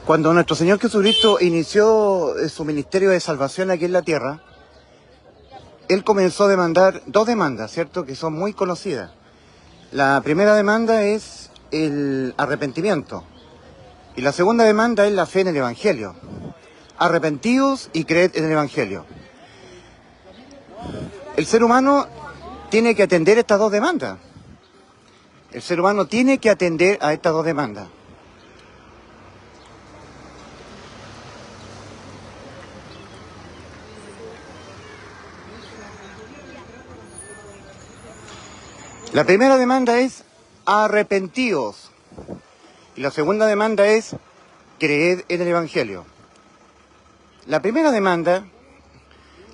Cuando nuestro Señor Jesucristo inició su ministerio de salvación aquí en la tierra, Él comenzó a demandar dos demandas, ¿cierto?, que son muy conocidas. La primera demanda es el arrepentimiento y la segunda demanda es la fe en el Evangelio. Arrepentidos y creed en el Evangelio. El ser humano tiene que atender estas dos demandas. El ser humano tiene que atender a estas dos demandas. La primera demanda es arrepentidos y la segunda demanda es creed en el Evangelio. La primera demanda,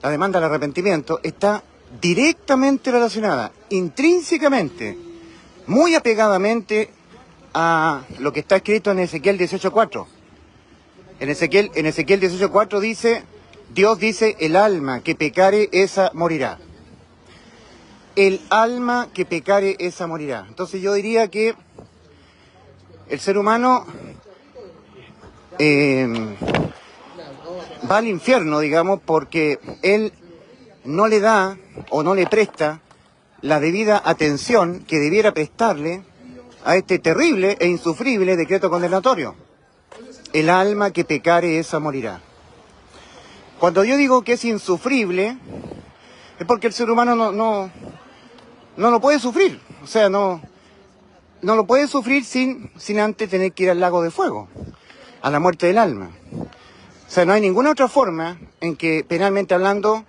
la demanda del arrepentimiento, está directamente relacionada, intrínsecamente, muy apegadamente a lo que está escrito en Ezequiel 18:4. En Ezequiel 18:4 dice, Dios dice, el alma que pecare, esa morirá. El alma que pecare, esa morirá. Entonces yo diría que el ser humano va al infierno, digamos, porque él no le da o no le presta la debida atención que debiera prestarle a este terrible e insufrible decreto condenatorio. El alma que pecare, esa morirá. Cuando yo digo que es insufrible, es porque el ser humano no lo puede sufrir. O sea, no lo puede sufrir sin antes tener que ir al lago de fuego, a la muerte del alma. O sea, no hay ninguna otra forma en que, penalmente hablando,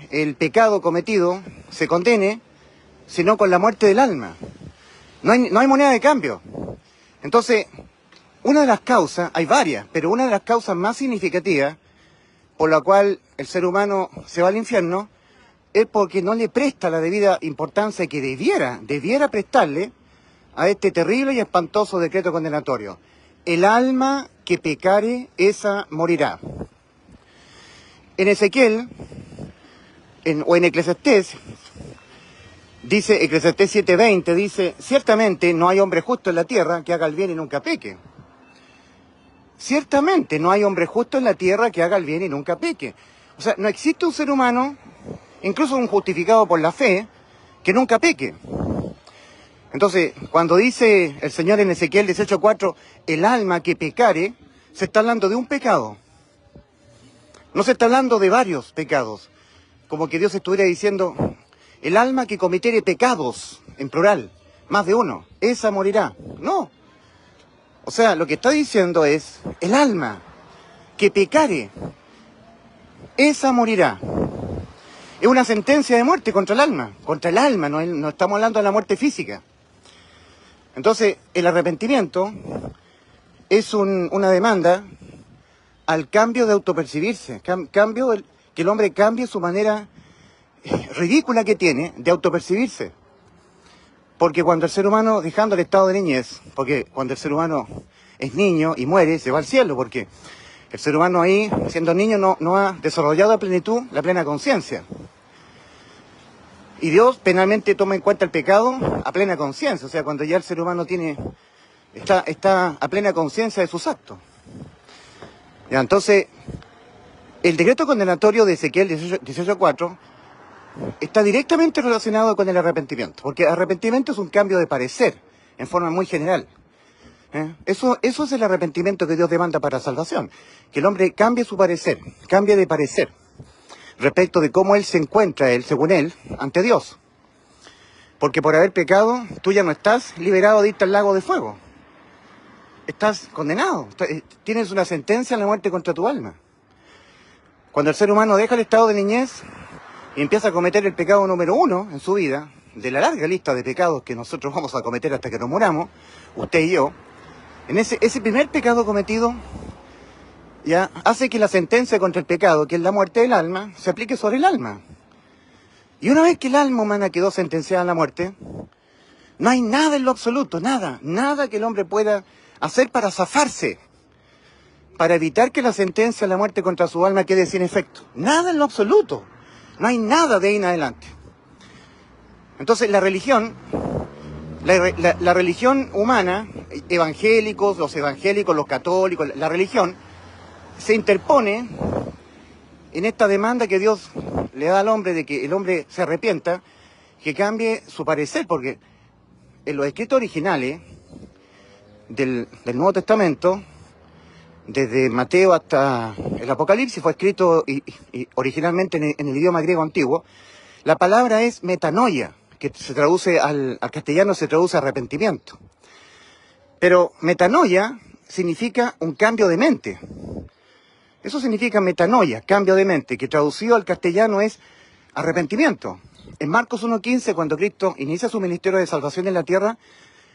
el pecado cometido se condene, sino con la muerte del alma. No hay moneda de cambio. Entonces, una de las causas, hay varias, pero una de las causas más significativas por la cual el ser humano se va al infierno es porque no le presta la debida importancia que debiera prestarle a este terrible y espantoso decreto condenatorio. El alma que pecare, esa morirá. En Ezequiel, o en Eclesiastés, dice, Eclesiastés 7:20, dice, ciertamente no hay hombre justo en la tierra que haga el bien y nunca peque. Ciertamente no hay hombre justo en la tierra que haga el bien y nunca peque. O sea, no existe un ser humano, incluso un justificado por la fe, que nunca peque. Entonces, cuando dice el Señor en Ezequiel 18:4, el alma que pecare, se está hablando de un pecado. No se está hablando de varios pecados. Como que Dios estuviera diciendo, el alma que cometiere pecados, en plural, más de uno, esa morirá. No. O sea, lo que está diciendo es, el alma que pecare, esa morirá. Es una sentencia de muerte contra el alma, no estamos hablando de la muerte física. Entonces, el arrepentimiento es una demanda al cambio de autopercibirse, que el hombre cambie su manera ridícula que tiene de autopercibirse. Porque cuando el ser humano, dejando el estado de niñez, porque cuando el ser humano es niño y muere, se va al cielo, porque el ser humano ahí, siendo niño, no ha desarrollado a plenitud la plena conciencia. Y Dios penalmente toma en cuenta el pecado a plena conciencia, o sea, cuando ya el ser humano está a plena conciencia de sus actos. Ya, entonces, el decreto condenatorio de Ezequiel 18:4 está directamente relacionado con el arrepentimiento, porque arrepentimiento es un cambio de parecer, en forma muy general. Eso es el arrepentimiento que Dios demanda para la salvación, que el hombre cambie su parecer, cambie de parecer, respecto de cómo él se encuentra, según él, ante Dios. Porque por haber pecado, tú ya no estás liberado de irte al lago de fuego. Estás condenado, tienes una sentencia a la muerte contra tu alma. Cuando el ser humano deja el estado de niñez y empieza a cometer el pecado número 1 en su vida, de la larga lista de pecados que nosotros vamos a cometer hasta que nos muramos, usted y yo, en ese primer pecado cometido, ya hace que la sentencia contra el pecado, que es la muerte del alma, se aplique sobre el alma. Y una vez que el alma humana quedó sentenciada a la muerte, no hay nada en lo absoluto, nada que el hombre pueda hacer para zafarse para evitar que la sentencia de la muerte contra su alma quede sin efecto. Nada en lo absoluto. No hay nada de ahí en adelante. Entonces la religión, la religión humana, los evangélicos, los católicos, la religión, se interpone en esta demanda que Dios le da al hombre de que el hombre se arrepienta, que cambie su parecer, porque en los escritos originales del Nuevo Testamento, desde Mateo hasta el Apocalipsis, fue escrito originalmente en el idioma griego antiguo. La palabra es metanoia, que se traduce al castellano, se traduce arrepentimiento. Pero metanoia significa un cambio de mente. Eso significa metanoia, cambio de mente, que traducido al castellano es arrepentimiento. En Marcos 1:15, cuando Cristo inicia su ministerio de salvación en la tierra,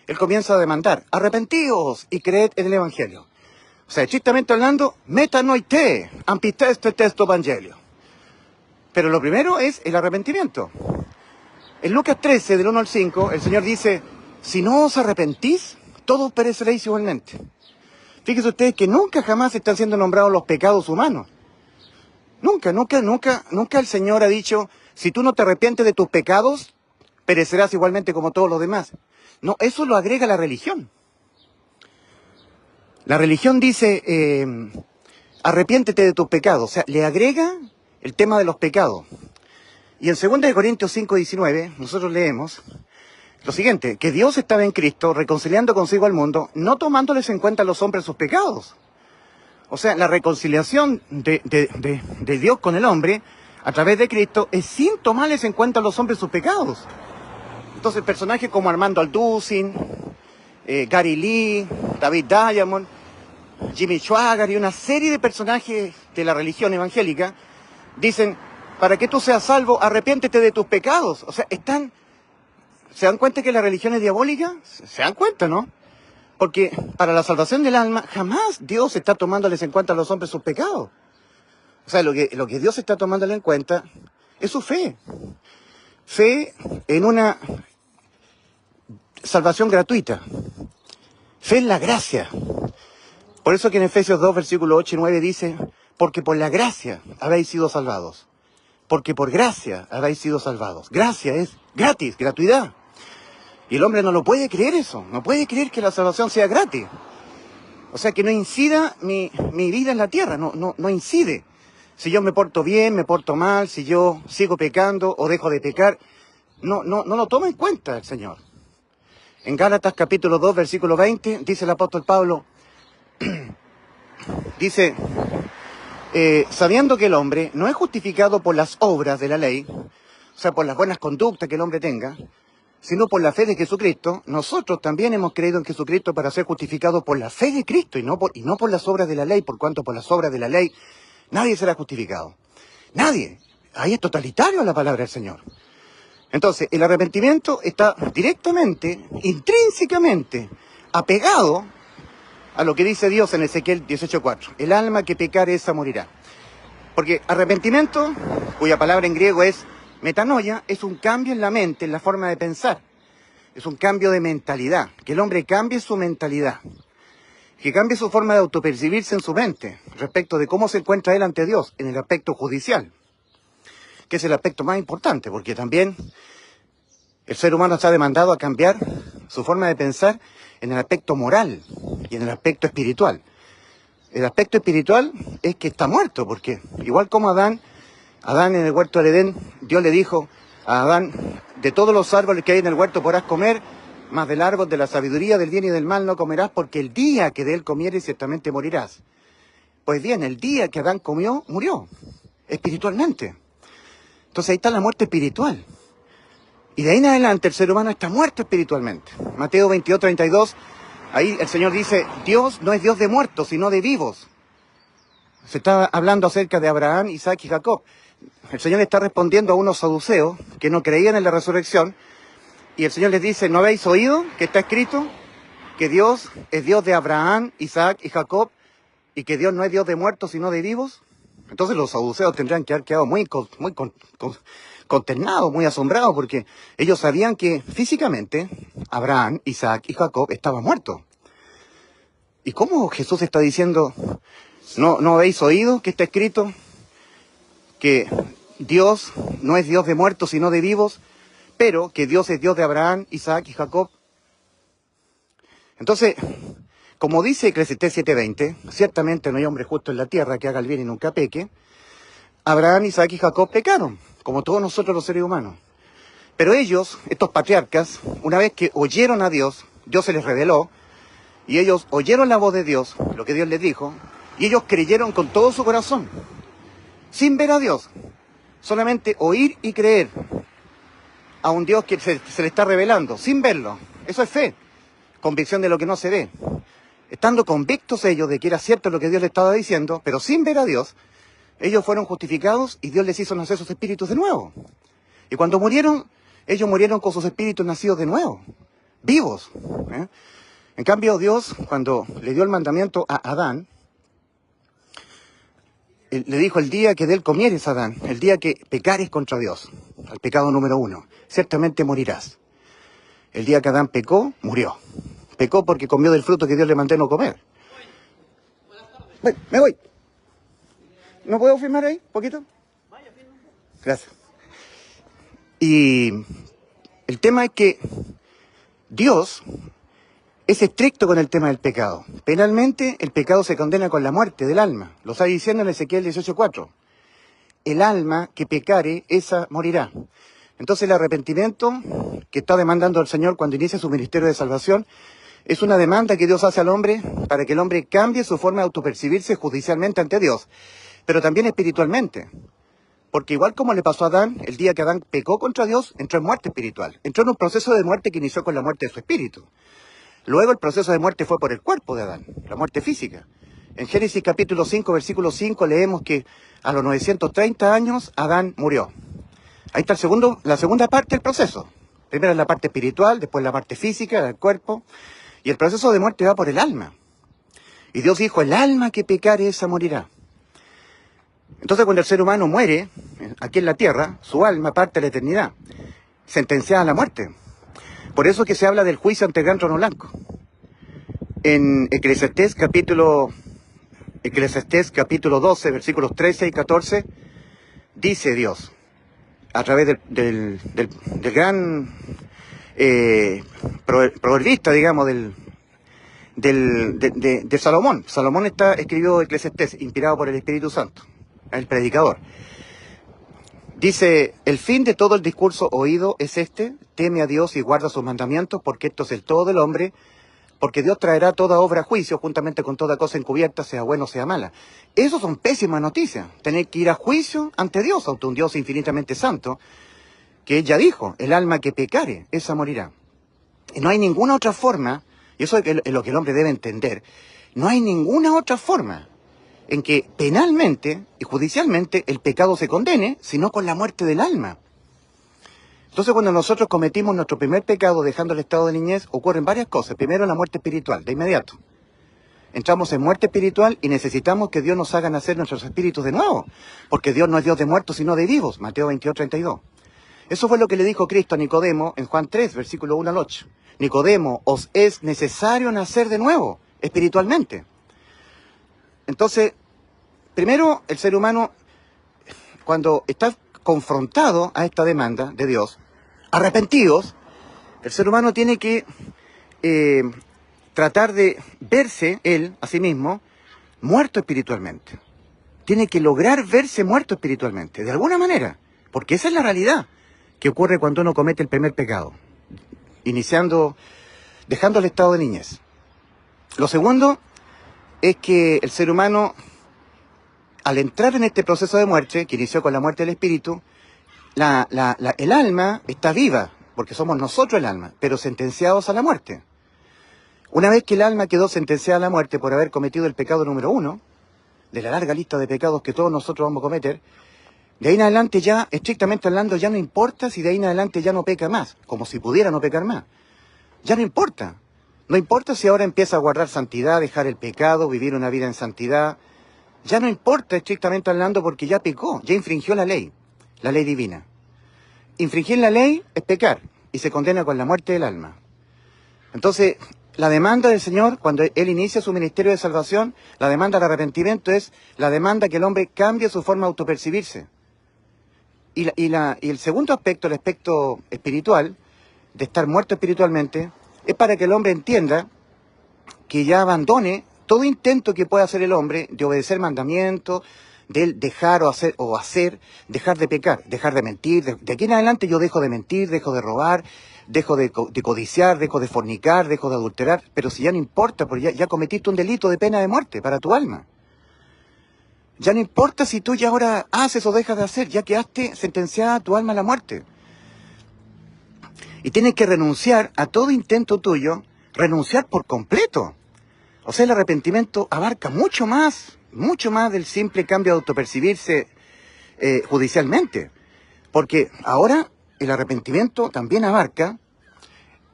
Él comienza a demandar: arrepentíos y creed en el Evangelio. O sea, estrictamente hablando, metanoite, ampiteste testo evangelio. Pero lo primero es el arrepentimiento. En Lucas 13, del 1 al 5, el Señor dice: si no os arrepentís, todos pereceréis igualmente. Fíjense ustedes que nunca jamás están siendo nombrados los pecados humanos. Nunca el Señor ha dicho: si tú no te arrepientes de tus pecados, perecerás igualmente como todos los demás. No, eso lo agrega la religión. La religión dice, arrepiéntete de tus pecados. O sea, le agrega el tema de los pecados. Y en 2 Corintios 5:19, nosotros leemos lo siguiente: que Dios estaba en Cristo reconciliando consigo al mundo, no tomándoles en cuenta a los hombres sus pecados. O sea, la reconciliación de Dios con el hombre a través de Cristo es sin tomarles en cuenta a los hombres sus pecados. Entonces, personajes como Armando Alducin, Gary Lee, David Diamond, Jimmy Swaggart y una serie de personajes de la religión evangélica dicen: para que tú seas salvo, arrepiéntete de tus pecados. O sea, ¿se dan cuenta que la religión es diabólica? ¿Se dan cuenta, no? Porque para la salvación del alma, jamás Dios está tomándoles en cuenta a los hombres sus pecados. O sea, lo que Dios está tomándole en cuenta es su fe. Fe en una salvación gratuita. Fe en la gracia. Por eso que en Efesios 2, versículos 8 y 9 dice: porque por la gracia habéis sido salvados. Porque por gracia habéis sido salvados. Gracia es gratis, gratuidad. Y el hombre no lo puede creer eso. No puede creer que la salvación sea gratis. O sea, que no incida mi vida en la tierra. No incide. Si yo me porto bien, me porto mal, si yo sigo pecando o dejo de pecar, no lo toma en cuenta el Señor. En Gálatas capítulo 2, versículo 20, dice el apóstol Pablo, dice: sabiendo que el hombre no es justificado por las obras de la ley, o sea, por las buenas conductas que el hombre tenga, sino por la fe de Jesucristo, nosotros también hemos creído en Jesucristo para ser justificados por la fe de Cristo y no por las obras de la ley, por cuanto por las obras de la ley nadie será justificado. Nadie. Ahí es totalitario la palabra del Señor. Entonces, el arrepentimiento está directamente, intrínsecamente, apegado a lo que dice Dios en Ezequiel 18:4. El alma que pecare esa morirá. Porque arrepentimiento, cuya palabra en griego es metanoia, es un cambio en la mente, en la forma de pensar. Es un cambio de mentalidad. Que el hombre cambie su mentalidad. Que cambie su forma de autopercibirse en su mente respecto de cómo se encuentra él ante Dios en el aspecto judicial. Que es el aspecto más importante, porque también el ser humano está demandado a cambiar su forma de pensar en el aspecto moral y en el aspecto espiritual. El aspecto espiritual es que está muerto, porque igual como Adán en el huerto del Edén, Dios le dijo a Adán: de todos los árboles que hay en el huerto podrás comer, mas del árbol de la sabiduría, del bien y del mal no comerás, porque el día que de él comieres ciertamente morirás. Pues bien, el día que Adán comió, murió, espiritualmente. Entonces ahí está la muerte espiritual. Y de ahí en adelante el ser humano está muerto espiritualmente. Mateo 22:32, ahí el Señor dice: Dios no es Dios de muertos, sino de vivos. Se está hablando acerca de Abraham, Isaac y Jacob. El Señor está respondiendo a unos saduceos que no creían en la resurrección. Y el Señor les dice: ¿no habéis oído que está escrito que Dios es Dios de Abraham, Isaac y Jacob, y que Dios no es Dios de muertos, sino de vivos? Entonces los saduceos tendrían que haber quedado muy consternados, muy asombrados, porque ellos sabían que físicamente Abraham, Isaac y Jacob estaban muertos. ¿Y cómo Jesús está diciendo: ¿No habéis oído que está escrito que Dios no es Dios de muertos sino de vivos, pero que Dios es Dios de Abraham, Isaac y Jacob? Entonces, como dice Eclesiastés 7:20, ciertamente no hay hombre justo en la tierra que haga el bien y nunca peque. Abraham, Isaac y Jacob pecaron, como todos nosotros los seres humanos. Pero ellos, estos patriarcas, una vez que oyeron a Dios, Dios se les reveló, y ellos oyeron la voz de Dios, lo que Dios les dijo, y ellos creyeron con todo su corazón, sin ver a Dios, solamente oír y creer a un Dios que se le está revelando, sin verlo. Eso es fe, convicción de lo que no se ve. Estando convictos ellos de que era cierto lo que Dios les estaba diciendo, pero sin ver a Dios, ellos fueron justificados y Dios les hizo nacer sus espíritus de nuevo. Y cuando murieron, ellos murieron con sus espíritus nacidos de nuevo, vivos. En cambio, Dios, cuando le dio el mandamiento a Adán, le dijo: el día que de él comieres, Adán, el día que pecares contra Dios, el pecado número 1, ciertamente morirás. El día que Adán pecó, murió. Pecó porque comió del fruto que Dios le mandó no comer. Bueno, me voy. ¿No puedo firmar ahí, poquito? Gracias. Y el tema es que Dios es estricto con el tema del pecado. Penalmente, el pecado se condena con la muerte del alma. Lo está diciendo en Ezequiel 18:4. El alma que pecare, esa morirá. Entonces el arrepentimiento que está demandando el Señor cuando inicia su ministerio de salvación es una demanda que Dios hace al hombre para que el hombre cambie su forma de autopercibirse judicialmente ante Dios, pero también espiritualmente. Porque igual como le pasó a Adán, el día que Adán pecó contra Dios, entró en muerte espiritual. Entró en un proceso de muerte que inició con la muerte de su espíritu. Luego el proceso de muerte fue por el cuerpo de Adán, la muerte física. En Génesis capítulo 5, versículo 5, leemos que a los 930 años Adán murió. Ahí está la segunda parte del proceso. Primero la parte espiritual, después la parte física del cuerpo. Y el proceso de muerte va por el alma. Y Dios dijo: el alma que pecare, esa morirá. Entonces cuando el ser humano muere, aquí en la tierra, su alma parte a la eternidad, sentenciada a la muerte. Por eso que se habla del juicio ante el gran trono blanco. En Eclesiastés capítulo 12, versículos 13 y 14, dice Dios, a través del gran proverbista, digamos, de Salomón. Salomón escribió Eclesiastés, inspirado por el Espíritu Santo, el predicador. Dice: el fin de todo el discurso oído es este: teme a Dios y guarda sus mandamientos, porque esto es el todo del hombre, porque Dios traerá toda obra a juicio, juntamente con toda cosa encubierta, sea buena o sea mala. Eso son pésimas noticias, tener que ir a juicio ante Dios, ante un Dios infinitamente santo, que Él ya dijo: el alma que pecare, esa morirá. Y no hay ninguna otra forma, y eso es lo que el hombre debe entender, no hay ninguna otra forma en que penalmente y judicialmente el pecado se condene, sino con la muerte del alma. Entonces, cuando nosotros cometimos nuestro primer pecado dejando el estado de niñez, ocurren varias cosas. Primero, la muerte espiritual, de inmediato. Entramos en muerte espiritual y necesitamos que Dios nos haga nacer nuestros espíritus de nuevo, porque Dios no es Dios de muertos, sino de vivos. Mateo 22:32. Eso fue lo que le dijo Cristo a Nicodemo en Juan 3, versículo 1 al 8. Nicodemo, os es necesario nacer de nuevo, espiritualmente. Entonces, primero, el ser humano, cuando está confrontado a esta demanda de Dios, arrepentidos, el ser humano tiene que tratar de verse él, a sí mismo, muerto espiritualmente. Tiene que lograr verse muerto espiritualmente, de alguna manera, porque esa es la realidad que ocurre cuando uno comete el primer pecado, dejando el estado de niñez. Lo segundo es que el ser humano, al entrar en este proceso de muerte, que inició con la muerte del espíritu, el alma está viva, porque somos nosotros el alma, pero sentenciados a la muerte. Una vez que el alma quedó sentenciada a la muerte por haber cometido el pecado número 1, de la larga lista de pecados que todos nosotros vamos a cometer, de ahí en adelante ya, estrictamente hablando, ya no importa si de ahí en adelante ya no peca más, como si pudiera no pecar más. Ya no importa. No importa si ahora empieza a guardar santidad, dejar el pecado, vivir una vida en santidad. Ya no importa estrictamente hablando porque ya pecó, ya infringió la ley divina. Infringir la ley es pecar y se condena con la muerte del alma. Entonces, la demanda del Señor, cuando Él inicia su ministerio de salvación, la demanda del arrepentimiento es la demanda que el hombre cambie su forma de autopercibirse. Y el segundo aspecto, el aspecto espiritual, de estar muerto espiritualmente, es para que el hombre entienda que ya abandone todo intento que pueda hacer el hombre de obedecer mandamientos, de dejar o hacer, dejar de pecar, dejar de mentir. De aquí en adelante yo dejo de mentir, dejo de robar, dejo de codiciar, dejo de fornicar, dejo de adulterar, pero si ya no importa, porque ya cometiste un delito de pena de muerte para tu alma. Ya no importa si tú ya ahora haces o dejas de hacer, ya quedaste sentenciada tu alma a la muerte. Y tienes que renunciar a todo intento tuyo, renunciar por completo. O sea, el arrepentimiento abarca mucho más del simple cambio de autopercibirse judicialmente. Porque ahora el arrepentimiento también abarca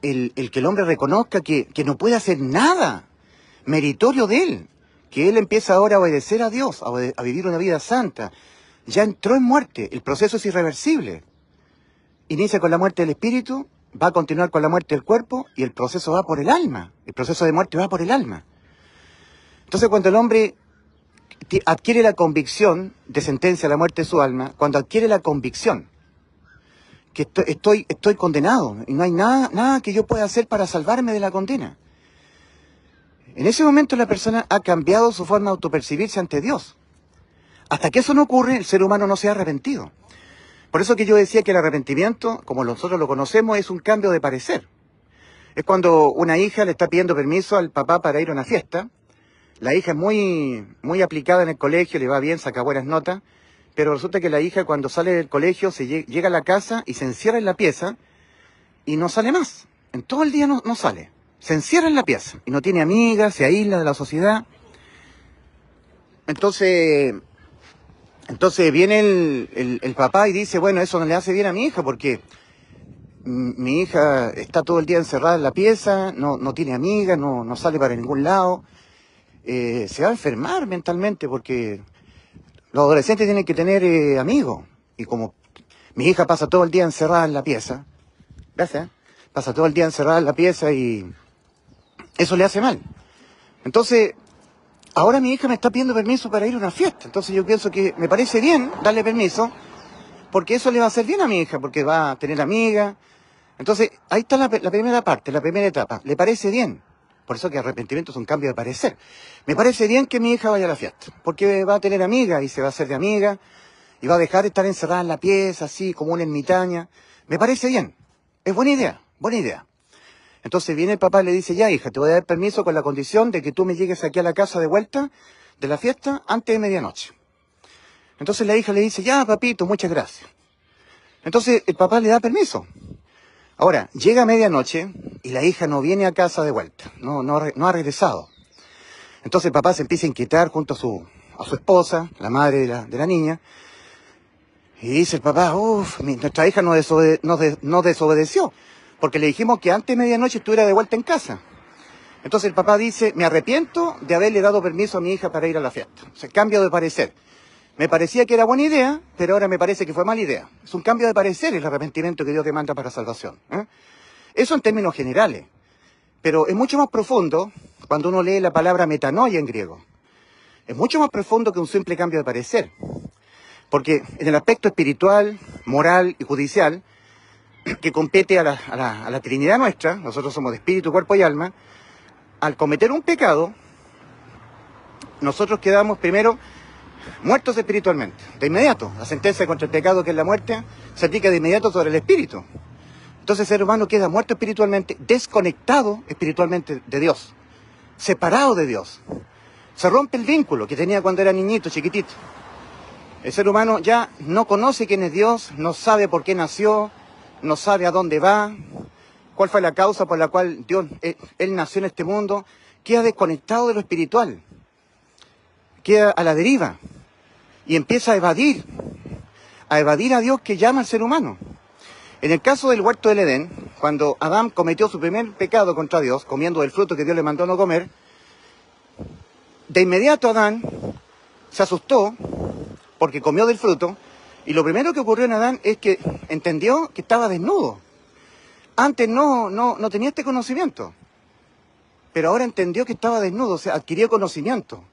el que el hombre reconozca que no puede hacer nada meritorio de él. Que él empieza ahora a obedecer a Dios, a vivir una vida santa. Ya entró en muerte, el proceso es irreversible. Inicia con la muerte del espíritu, va a continuar con la muerte del cuerpo y el proceso va por el alma. El proceso de muerte va por el alma. Entonces cuando el hombre adquiere la convicción de sentencia a la muerte de su alma, cuando adquiere la convicción que estoy condenado y no hay nada que yo pueda hacer para salvarme de la condena, en ese momento la persona ha cambiado su forma de autopercibirse ante Dios. Hasta que eso no ocurre, el ser humano no se ha arrepentido. Por eso que yo decía que el arrepentimiento, como nosotros lo conocemos, es un cambio de parecer. Es cuando una hija le está pidiendo permiso al papá para ir a una fiesta. La hija es muy aplicada en el colegio, le va bien, saca buenas notas, pero resulta que la hija cuando sale del colegio llega a la casa y se encierra en la pieza y no sale más. En todo el día no sale. Se encierra en la pieza y no tiene amigas, se aísla de la sociedad. Entonces viene el papá y dice, bueno, eso no le hace bien a mi hija porque mi hija está todo el día encerrada en la pieza, no tiene amigas, no sale para ningún lado. Se va a enfermar mentalmente porque los adolescentes tienen que tener amigos. Y como mi hija pasa todo el día encerrada en la pieza, gracias, pasa todo el día encerrada en la pieza y eso le hace mal. Entonces, ahora mi hija me está pidiendo permiso para ir a una fiesta. Entonces yo pienso que me parece bien darle permiso porque eso le va a hacer bien a mi hija, porque va a tener amigas. Entonces, ahí está la primera parte, la primera etapa. ¿Le parece bien? Por eso que arrepentimiento es un cambio de parecer. Me parece bien que mi hija vaya a la fiesta, porque va a tener amigas y se va a hacer de amiga y va a dejar de estar encerrada en la pieza, así como una ermitaña. Me parece bien. Es buena idea, buena idea. Entonces viene el papá y le dice, ya hija, te voy a dar permiso con la condición de que tú me llegues aquí a la casa de vuelta de la fiesta antes de medianoche. Entonces la hija le dice, ya papito, muchas gracias. Entonces el papá le da permiso. Ahora, llega a medianoche y la hija no viene a casa de vuelta, no ha regresado. Entonces el papá se empieza a inquietar junto a su esposa, la madre de la niña, y dice el papá, nuestra hija no desobedeció, porque le dijimos que antes de medianoche estuviera de vuelta en casa. Entonces el papá dice, me arrepiento de haberle dado permiso a mi hija para ir a la fiesta. O sea, cambio de parecer. Me parecía que era buena idea, pero ahora me parece que fue mala idea. Es un cambio de parecer el arrepentimiento que Dios demanda para salvación. Eso en términos generales. Pero es mucho más profundo cuando uno lee la palabra metanoia en griego. Es mucho más profundo que un simple cambio de parecer. Porque en el aspecto espiritual, moral y judicial, que compete a la Trinidad nuestra, nosotros somos de espíritu, cuerpo y alma, al cometer un pecado, nosotros quedamos primero muertos espiritualmente, de inmediato. La sentencia contra el pecado, que es la muerte, se aplica de inmediato sobre el espíritu. Entonces el ser humano queda muerto espiritualmente, desconectado espiritualmente de Dios, separado de Dios. Se rompe el vínculo que tenía cuando era niñito, chiquitito. El ser humano ya no conoce quién es Dios, no sabe por qué nació, no sabe a dónde va, cuál fue la causa por la cual Él nació en este mundo. Queda desconectado de lo espiritual, queda a la deriva y empieza a evadir a Dios que llama al ser humano. En el caso del huerto del Edén, cuando Adán cometió su primer pecado contra Dios, comiendo del fruto que Dios le mandó no comer, de inmediato Adán se asustó porque comió del fruto, y lo primero que ocurrió en Adán es que entendió que estaba desnudo. Antes no tenía este conocimiento. pero ahora entendió que estaba desnudo, o sea, adquirió conocimiento.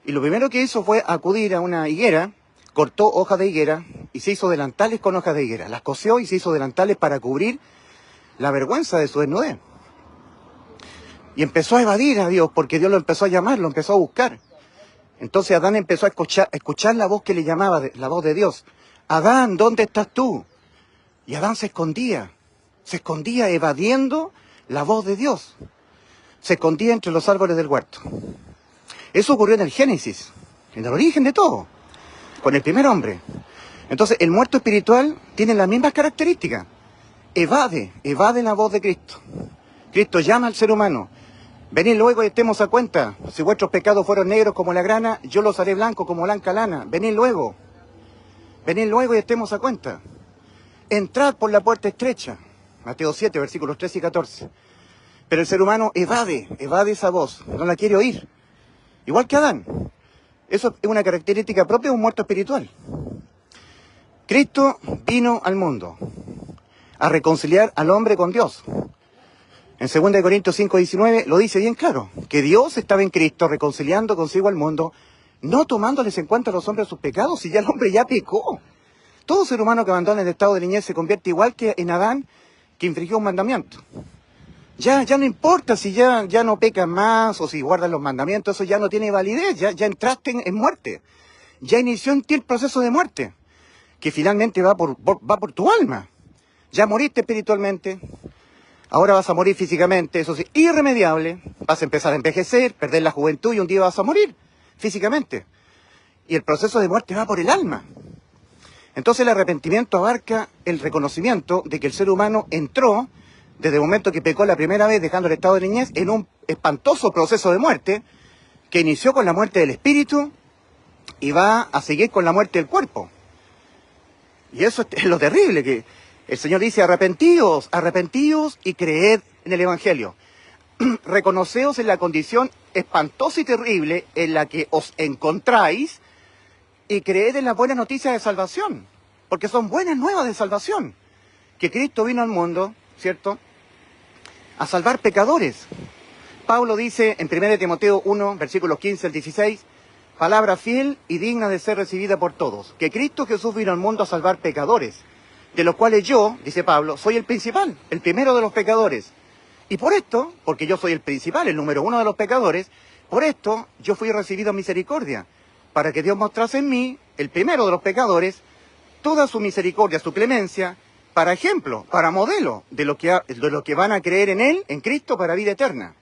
Y lo primero que hizo fue acudir a una higuera, cortó hojas de higuera y se hizo delantales con hojas de higuera. Las cosió y se hizo delantales para cubrir la vergüenza de su desnudez. Y empezó a evadir a Dios porque Dios lo empezó a llamar, lo empezó a buscar. Entonces Adán empezó a escuchar la voz que le llamaba, la voz de Dios. Adán, ¿dónde estás tú? Y Adán se escondía evadiendo la voz de Dios. Se escondía entre los árboles del huerto. Eso ocurrió en el Génesis, en el origen de todo, con el primer hombre. Entonces el muerto espiritual tiene las mismas características. Evade la voz de Cristo. Cristo llama al ser humano. Venid luego y estemos a cuenta. Si vuestros pecados fueron negros como la grana, yo los haré blancos como blanca lana. Venid luego y estemos a cuenta. Entrad por la puerta estrecha. Mateo 7, versículos 13 y 14. Pero el ser humano evade esa voz, no la quiere oír. Igual que Adán. Eso es una característica propia de un muerto espiritual. Cristo vino al mundo a reconciliar al hombre con Dios. En 2 Corintios 5:19 lo dice bien claro, que Dios estaba en Cristo reconciliando consigo al mundo, no tomándoles en cuenta a los hombres sus pecados, si ya el hombre ya pecó. Todo ser humano que abandona el estado de niñez se convierte igual que en Adán, que infringió un mandamiento. Ya no importa si ya no pecas más o si guardas los mandamientos, eso ya no tiene validez, ya entraste en muerte. Ya inició en ti el proceso de muerte, que finalmente va por tu alma. Ya moriste espiritualmente, ahora vas a morir físicamente, eso sí, irremediable. Vas a empezar a envejecer, perder la juventud y un día vas a morir físicamente. Y el proceso de muerte va por el alma. Entonces el arrepentimiento abarca el reconocimiento de que el ser humano entró, desde el momento que pecó la primera vez dejando el estado de niñez, en un espantoso proceso de muerte que inició con la muerte del espíritu y va a seguir con la muerte del cuerpo. Y eso es lo terrible, que el Señor dice: arrepentíos y creed en el Evangelio. Reconoceos en la condición espantosa y terrible en la que os encontráis y creed en la buena noticia de salvación, porque son buenas nuevas de salvación, que Cristo vino al mundo, ¿cierto?, a salvar pecadores. Pablo dice en 1 Timoteo 1, versículos 15 al 16, palabra fiel y digna de ser recibida por todos, que Cristo Jesús vino al mundo a salvar pecadores, de los cuales yo, dice Pablo, soy el principal, el primero de los pecadores. Y por esto, porque yo soy el principal, el número uno de los pecadores, por esto yo fui recibido en misericordia, para que Dios mostrase en mí, el primero de los pecadores, toda su misericordia, su clemencia, para ejemplo, para modelo de lo que van a creer en Él, en Cristo, para vida eterna.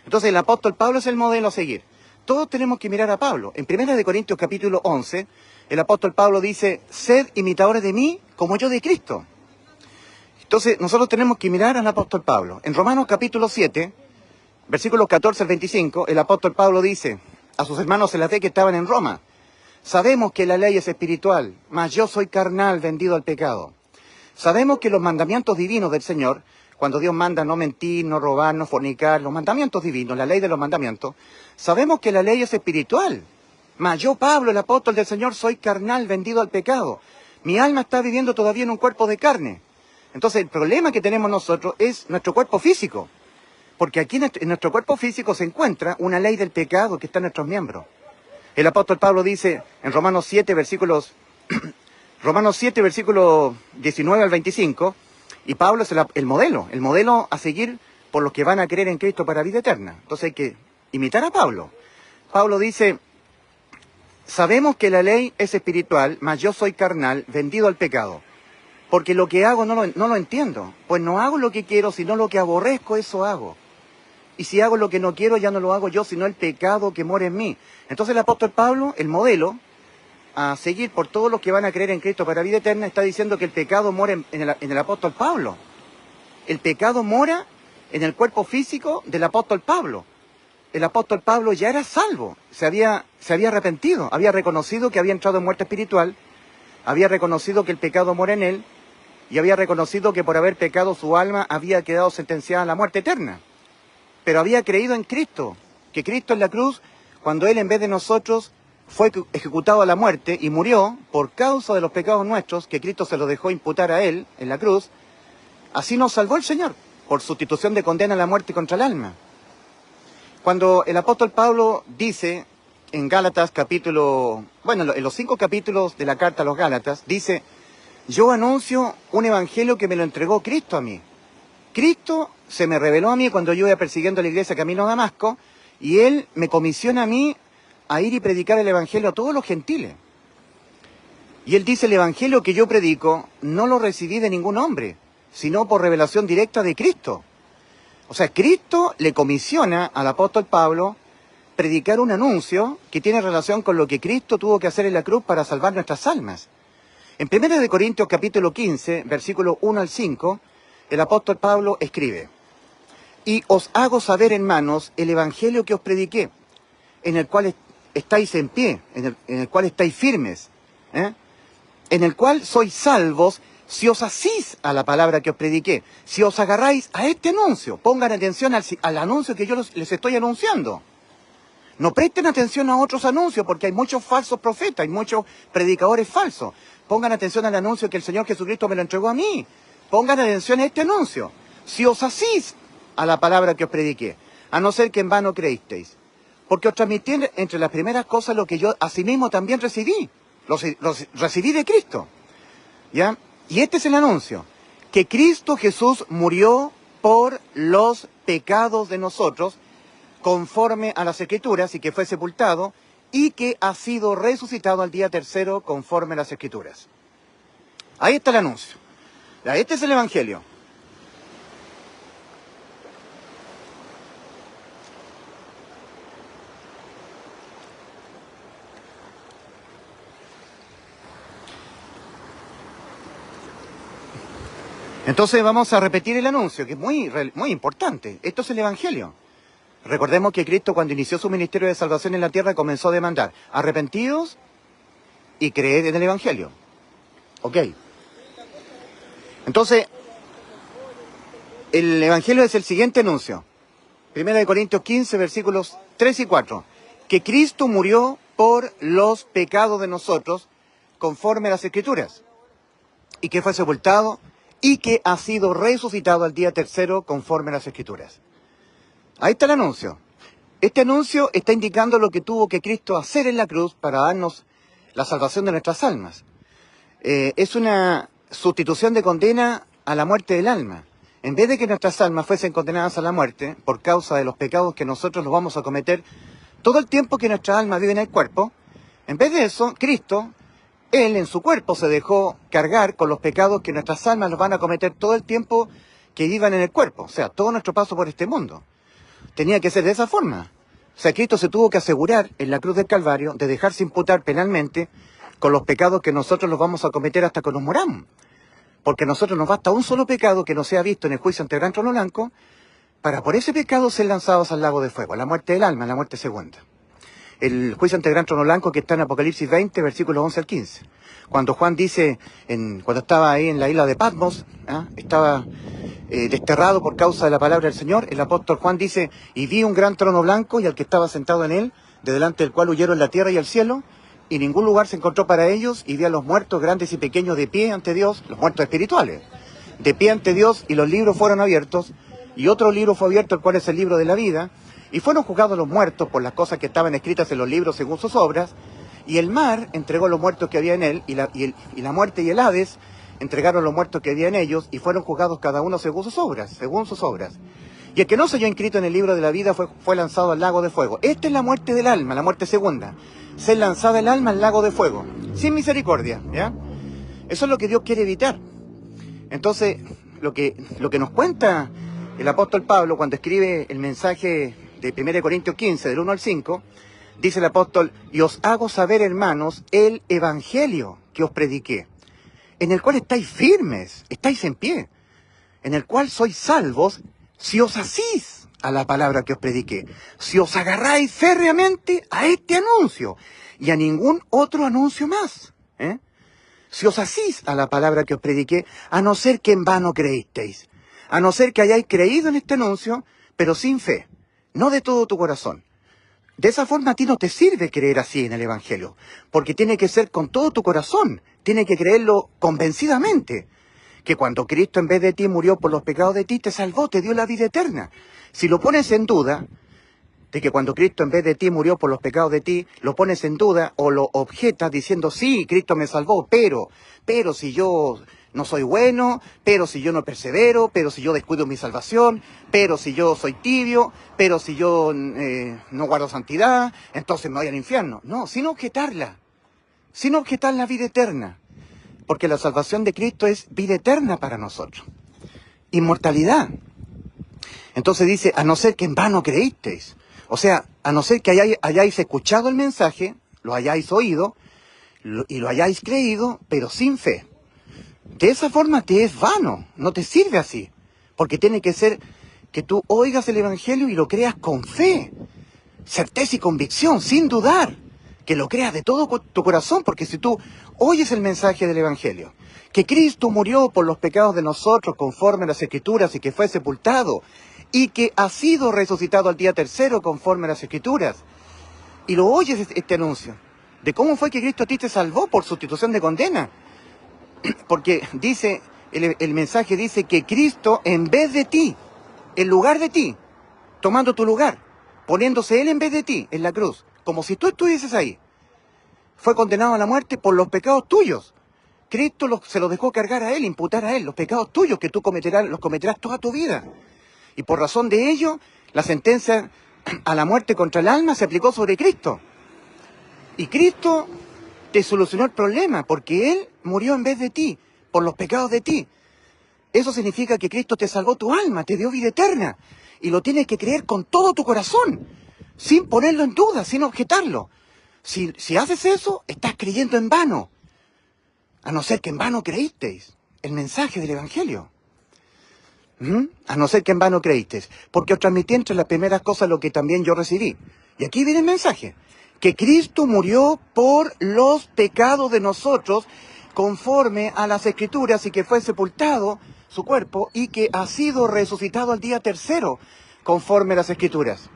Entonces el apóstol Pablo es el modelo a seguir. Todos tenemos que mirar a Pablo. En 1 Corintios capítulo 11, el apóstol Pablo dice: sed imitadores de mí como yo de Cristo. Entonces nosotros tenemos que mirar al apóstol Pablo. En Romanos capítulo 7, versículos 14 al 25, el apóstol Pablo dice a sus hermanos en la fe que estaban en Roma: sabemos que la ley es espiritual, mas yo soy carnal, vendido al pecado. Sabemos que los mandamientos divinos del Señor, cuando Dios manda no mentir, no robar, no fornicar, los mandamientos divinos, la ley de los mandamientos, sabemos que la ley es espiritual. Mas yo, Pablo, el apóstol del Señor, soy carnal, vendido al pecado. Mi alma está viviendo todavía en un cuerpo de carne. Entonces el problema que tenemos nosotros es nuestro cuerpo físico. Porque aquí en nuestro cuerpo físico se encuentra una ley del pecado que está en nuestros miembros. El apóstol Pablo dice en Romanos 7, versículos 19 al 25, y Pablo es el modelo a seguir por los que van a creer en Cristo para vida eterna. Entonces hay que imitar a Pablo. Pablo dice: sabemos que la ley es espiritual, mas yo soy carnal, vendido al pecado. Porque lo que hago no lo entiendo. Pues no hago lo que quiero, sino lo que aborrezco, eso hago. Y si hago lo que no quiero, ya no lo hago yo, sino el pecado que mora en mí. Entonces el apóstol Pablo, el modelo a seguir por todos los que van a creer en Cristo para vida eterna, está diciendo que el pecado mora en el apóstol Pablo. El pecado mora en el cuerpo físico del apóstol Pablo. El apóstol Pablo ya era salvo, se había arrepentido, había reconocido que había entrado en muerte espiritual, había reconocido que el pecado mora en él, y había reconocido que por haber pecado su alma había quedado sentenciada a la muerte eterna. Pero había creído en Cristo, que Cristo en la cruz, cuando Él en vez de nosotros fue ejecutado a la muerte y murió por causa de los pecados nuestros, que Cristo se los dejó imputar a Él en la cruz, así nos salvó el Señor, por sustitución de condena a la muerte contra el alma. Cuando el apóstol Pablo dice en Gálatas capítulo, bueno, en los 5 capítulos de la carta a los Gálatas, dice, yo anuncio un evangelio que me lo entregó Cristo a mí. Cristo se me reveló a mí cuando yo iba persiguiendo a la iglesia camino a Damasco, y Él me comisiona a mí a ir y predicar el evangelio a todos los gentiles. Y Él dice, el evangelio que yo predico no lo recibí de ningún hombre, sino por revelación directa de Cristo. O sea, Cristo le comisiona al apóstol Pablo predicar un anuncio que tiene relación con lo que Cristo tuvo que hacer en la cruz para salvar nuestras almas. En 1 Corintios capítulo 15, versículos 1 al 5, el apóstol Pablo escribe, y os hago saber, hermanos, el evangelio que os prediqué, en el cual estáis en pie, en el cual estáis firmes, en el cual sois salvos si os asís a la palabra que os prediqué, si os agarráis a este anuncio. Pongan atención al anuncio que yo les estoy anunciando. No presten atención a otros anuncios, porque hay muchos falsos profetas, hay muchos predicadores falsos. Pongan atención al anuncio que el Señor Jesucristo me lo entregó a mí. Pongan atención a este anuncio. Si os asís a la palabra que os prediqué, a no ser que en vano creísteis. Porque os transmití entre las primeras cosas lo que yo asimismo también recibí. Los recibí de Cristo. ¿Ya? Y este es el anuncio. Que Cristo Jesús murió por los pecados de nosotros, conforme a las Escrituras, y que fue sepultado, y que ha sido resucitado al día tercero, conforme a las Escrituras. Ahí está el anuncio. Este es el evangelio. Entonces vamos a repetir el anuncio, que es muy importante. Esto es el evangelio. Recordemos que Cristo, cuando inició su ministerio de salvación en la tierra, comenzó a demandar: arrepentidos y creed en el evangelio. ¿Ok? Entonces, el evangelio es el siguiente anuncio. 1 Corintios 15, versículos 3 y 4. Que Cristo murió por los pecados de nosotros, conforme a las Escrituras, y que fue sepultado, y que ha sido resucitado al día tercero, conforme a las Escrituras. Ahí está el anuncio. Este anuncio está indicando lo que tuvo que Cristo hacer en la cruz para darnos la salvación de nuestras almas. Es una sustitución de condena a la muerte del alma. En vez de que nuestras almas fuesen condenadas a la muerte por causa de los pecados que nosotros los vamos a cometer todo el tiempo que nuestra alma vive en el cuerpo, en vez de eso, Cristo, Él en su cuerpo se dejó cargar con los pecados que nuestras almas los van a cometer todo el tiempo que vivan en el cuerpo. O sea, todo nuestro paso por este mundo. Tenía que ser de esa forma. O sea, Cristo se tuvo que asegurar en la cruz del Calvario de dejarse imputar penalmente con los pecados que nosotros los vamos a cometer hasta que nos moramos. Porque a nosotros nos basta un solo pecado que no sea visto en el juicio ante el gran trono blanco para por ese pecado ser lanzados al lago de fuego, la muerte del alma, la muerte segunda. El juicio ante el gran trono blanco que está en Apocalipsis 20, versículos 11 al 15. Cuando Juan dice, cuando estaba ahí en la isla de Patmos, estaba desterrado por causa de la palabra del Señor, el apóstol Juan dice, y vi un gran trono blanco y al que estaba sentado en él, de delante del cual huyeron la tierra y el cielo, y ningún lugar se encontró para ellos, y vi a los muertos grandes y pequeños de pie ante Dios, los muertos espirituales, de pie ante Dios, y los libros fueron abiertos, y otro libro fue abierto, el cual es el libro de la vida, y fueron juzgados los muertos por las cosas que estaban escritas en los libros según sus obras, y el mar entregó los muertos que había en él, y la muerte y el Hades entregaron los muertos que había en ellos, y fueron juzgados cada uno según sus obras, Y el que no se halló inscrito en el libro de la vida fue lanzado al lago de fuego. Esta es la muerte del alma, la muerte segunda. Ser lanzada el alma al lago de fuego, sin misericordia, ¿ya? Eso es lo que Dios quiere evitar. Entonces, lo que nos cuenta el apóstol Pablo cuando escribe el mensaje de 1 Corintios 15, del 1 al 5, dice el apóstol, y os hago saber, hermanos, el evangelio que os prediqué, en el cual estáis firmes, estáis en pie, en el cual sois salvos, si os asís a la palabra que os prediqué, si os agarráis férreamente a este anuncio y a ningún otro anuncio más, si os asís a la palabra que os prediqué, a no ser que en vano creísteis, a no ser que hayáis creído en este anuncio, pero sin fe, no de todo tu corazón. De esa forma a ti no te sirve creer así en el Evangelio, porque tiene que ser con todo tu corazón, tiene que creerlo convencidamente, que cuando Cristo en vez de ti murió por los pecados de ti, te salvó, te dio la vida eterna. Si lo pones en duda, de que cuando Cristo en vez de ti murió por los pecados de ti, lo pones en duda o lo objetas diciendo, sí, Cristo me salvó, pero si yo no soy bueno, pero si yo no persevero, pero si yo descuido mi salvación, pero si yo soy tibio, pero si yo no guardo santidad, entonces me voy al infierno. No, sin objetar la vida eterna, porque la salvación de Cristo es vida eterna para nosotros, inmortalidad. Entonces dice, a no ser que en vano creísteis. O sea, a no ser que hayáis escuchado el mensaje, lo hayáis oído y lo hayáis creído, pero sin fe. De esa forma te es vano, no te sirve así. Porque tiene que ser que tú oigas el Evangelio y lo creas con fe, certeza y convicción, sin dudar. Que lo creas de todo tu corazón, porque si tú oyes el mensaje del Evangelio, que Cristo murió por los pecados de nosotros conforme a las Escrituras y que fue sepultado, y que ha sido resucitado al día tercero conforme a las Escrituras, y lo oyes este anuncio, de cómo fue que Cristo a ti te salvó por sustitución de condena, porque dice, el mensaje dice que Cristo en vez de ti, en lugar de ti, tomando tu lugar, poniéndose Él en vez de ti en la cruz, como si tú estuvieses ahí, fue condenado a la muerte por los pecados tuyos. Cristo se los dejó cargar a Él, imputar a Él, los pecados tuyos que tú los cometerás toda tu vida. Y por razón de ello, la sentencia a la muerte contra el alma se aplicó sobre Cristo. Y Cristo te solucionó el problema, porque Él murió en vez de ti, por los pecados de ti. Eso significa que Cristo te salvó tu alma, te dio vida eterna. Y lo tienes que creer con todo tu corazón, sin ponerlo en duda, sin objetarlo. Si haces eso, estás creyendo en vano. A no ser que en vano creísteis el mensaje del Evangelio. A no ser que en vano creísteis. Porque os transmití entre las primeras cosas lo que también yo recibí. Y aquí viene el mensaje. Que Cristo murió por los pecados de nosotros conforme a las Escrituras y que fue sepultado su cuerpo y que ha sido resucitado al día tercero conforme a las Escrituras.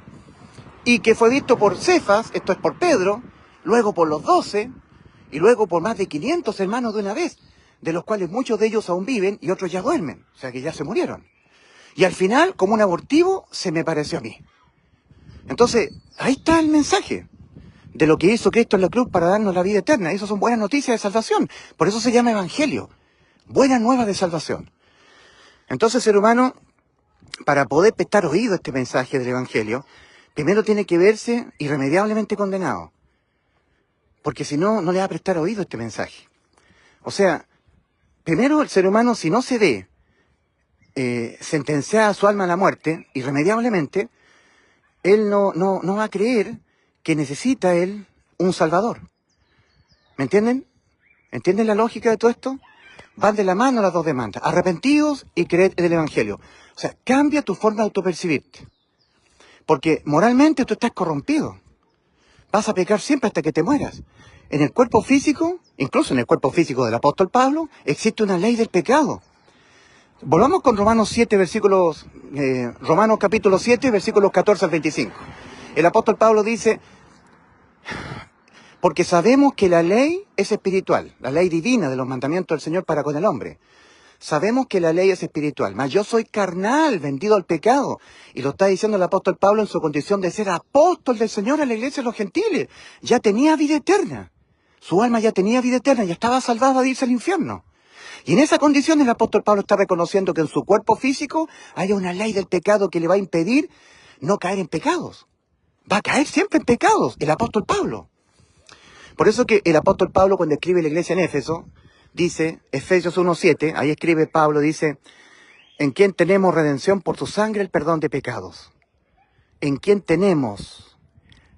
Y que fue visto por Cefas, esto es por Pedro, luego por los 12 y luego por más de 500 hermanos de una vez, de los cuales muchos de ellos aún viven y otros ya duermen, o sea que ya se murieron. Y al final, como un abortivo, se me pareció a mí. Entonces, ahí está el mensaje de lo que hizo Cristo en la cruz para darnos la vida eterna. Esas son buenas noticias de salvación. Por eso se llama Evangelio. Buenas nuevas de salvación. Entonces, ser humano, para poder prestar oído a este mensaje del Evangelio, primero tiene que verse irremediablemente condenado. Porque si no, no le va a prestar oído a este mensaje. O sea, primero el ser humano, si no se ve sentenciada su alma a la muerte, irremediablemente, él no va a creer que necesita él un Salvador. ¿Me entienden? ¿Entienden la lógica de todo esto? Van de la mano las dos demandas. Arrepentidos y creed en el Evangelio. O sea, cambia tu forma de autopercibirte. Porque moralmente tú estás corrompido. Vas a pecar siempre hasta que te mueras. En el cuerpo físico, incluso en el cuerpo físico del apóstol Pablo, existe una ley del pecado. Volvamos con Romanos capítulo 7, versículos 14 al 25. El apóstol Pablo dice, porque sabemos que la ley es espiritual, la ley divina de los mandamientos del Señor para con el hombre. Sabemos que la ley es espiritual, mas yo soy carnal, vendido al pecado. Y lo está diciendo el apóstol Pablo en su condición de ser apóstol del Señor a la iglesia de los gentiles. Ya tenía vida eterna. Su alma ya tenía vida eterna, ya estaba salvada de irse al infierno. Y en esa condición el apóstol Pablo está reconociendo que en su cuerpo físico hay una ley del pecado que le va a impedir no caer en pecados. Va a caer siempre en pecados, el apóstol Pablo. Por eso que el apóstol Pablo, cuando escribe la iglesia en Éfeso, dice, Efesios 1:7, ahí escribe Pablo, dice, en quien tenemos redención por su sangre, el perdón de pecados. En quien tenemos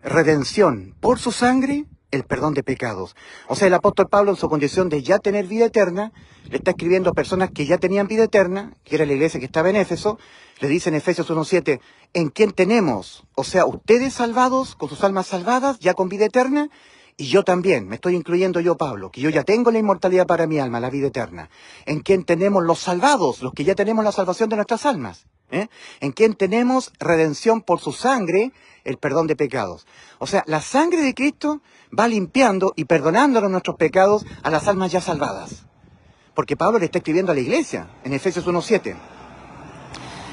redención por su sangre, el perdón de pecados. O sea, el apóstol Pablo, en su condición de ya tener vida eterna, le está escribiendo a personas que ya tenían vida eterna, que era la iglesia que estaba en Éfeso, le dice en Efesios 1:7, en quien tenemos, o sea, ustedes salvados, con sus almas salvadas, ya con vida eterna, y yo también, me estoy incluyendo yo, Pablo, que yo ya tengo la inmortalidad para mi alma, la vida eterna. En quien tenemos los salvados, los que ya tenemos la salvación de nuestras almas. En quien tenemos redención por su sangre, el perdón de pecados. O sea, la sangre de Cristo va limpiando y perdonándonos nuestros pecados a las almas ya salvadas. Porque Pablo le está escribiendo a la iglesia, en Efesios 1:7.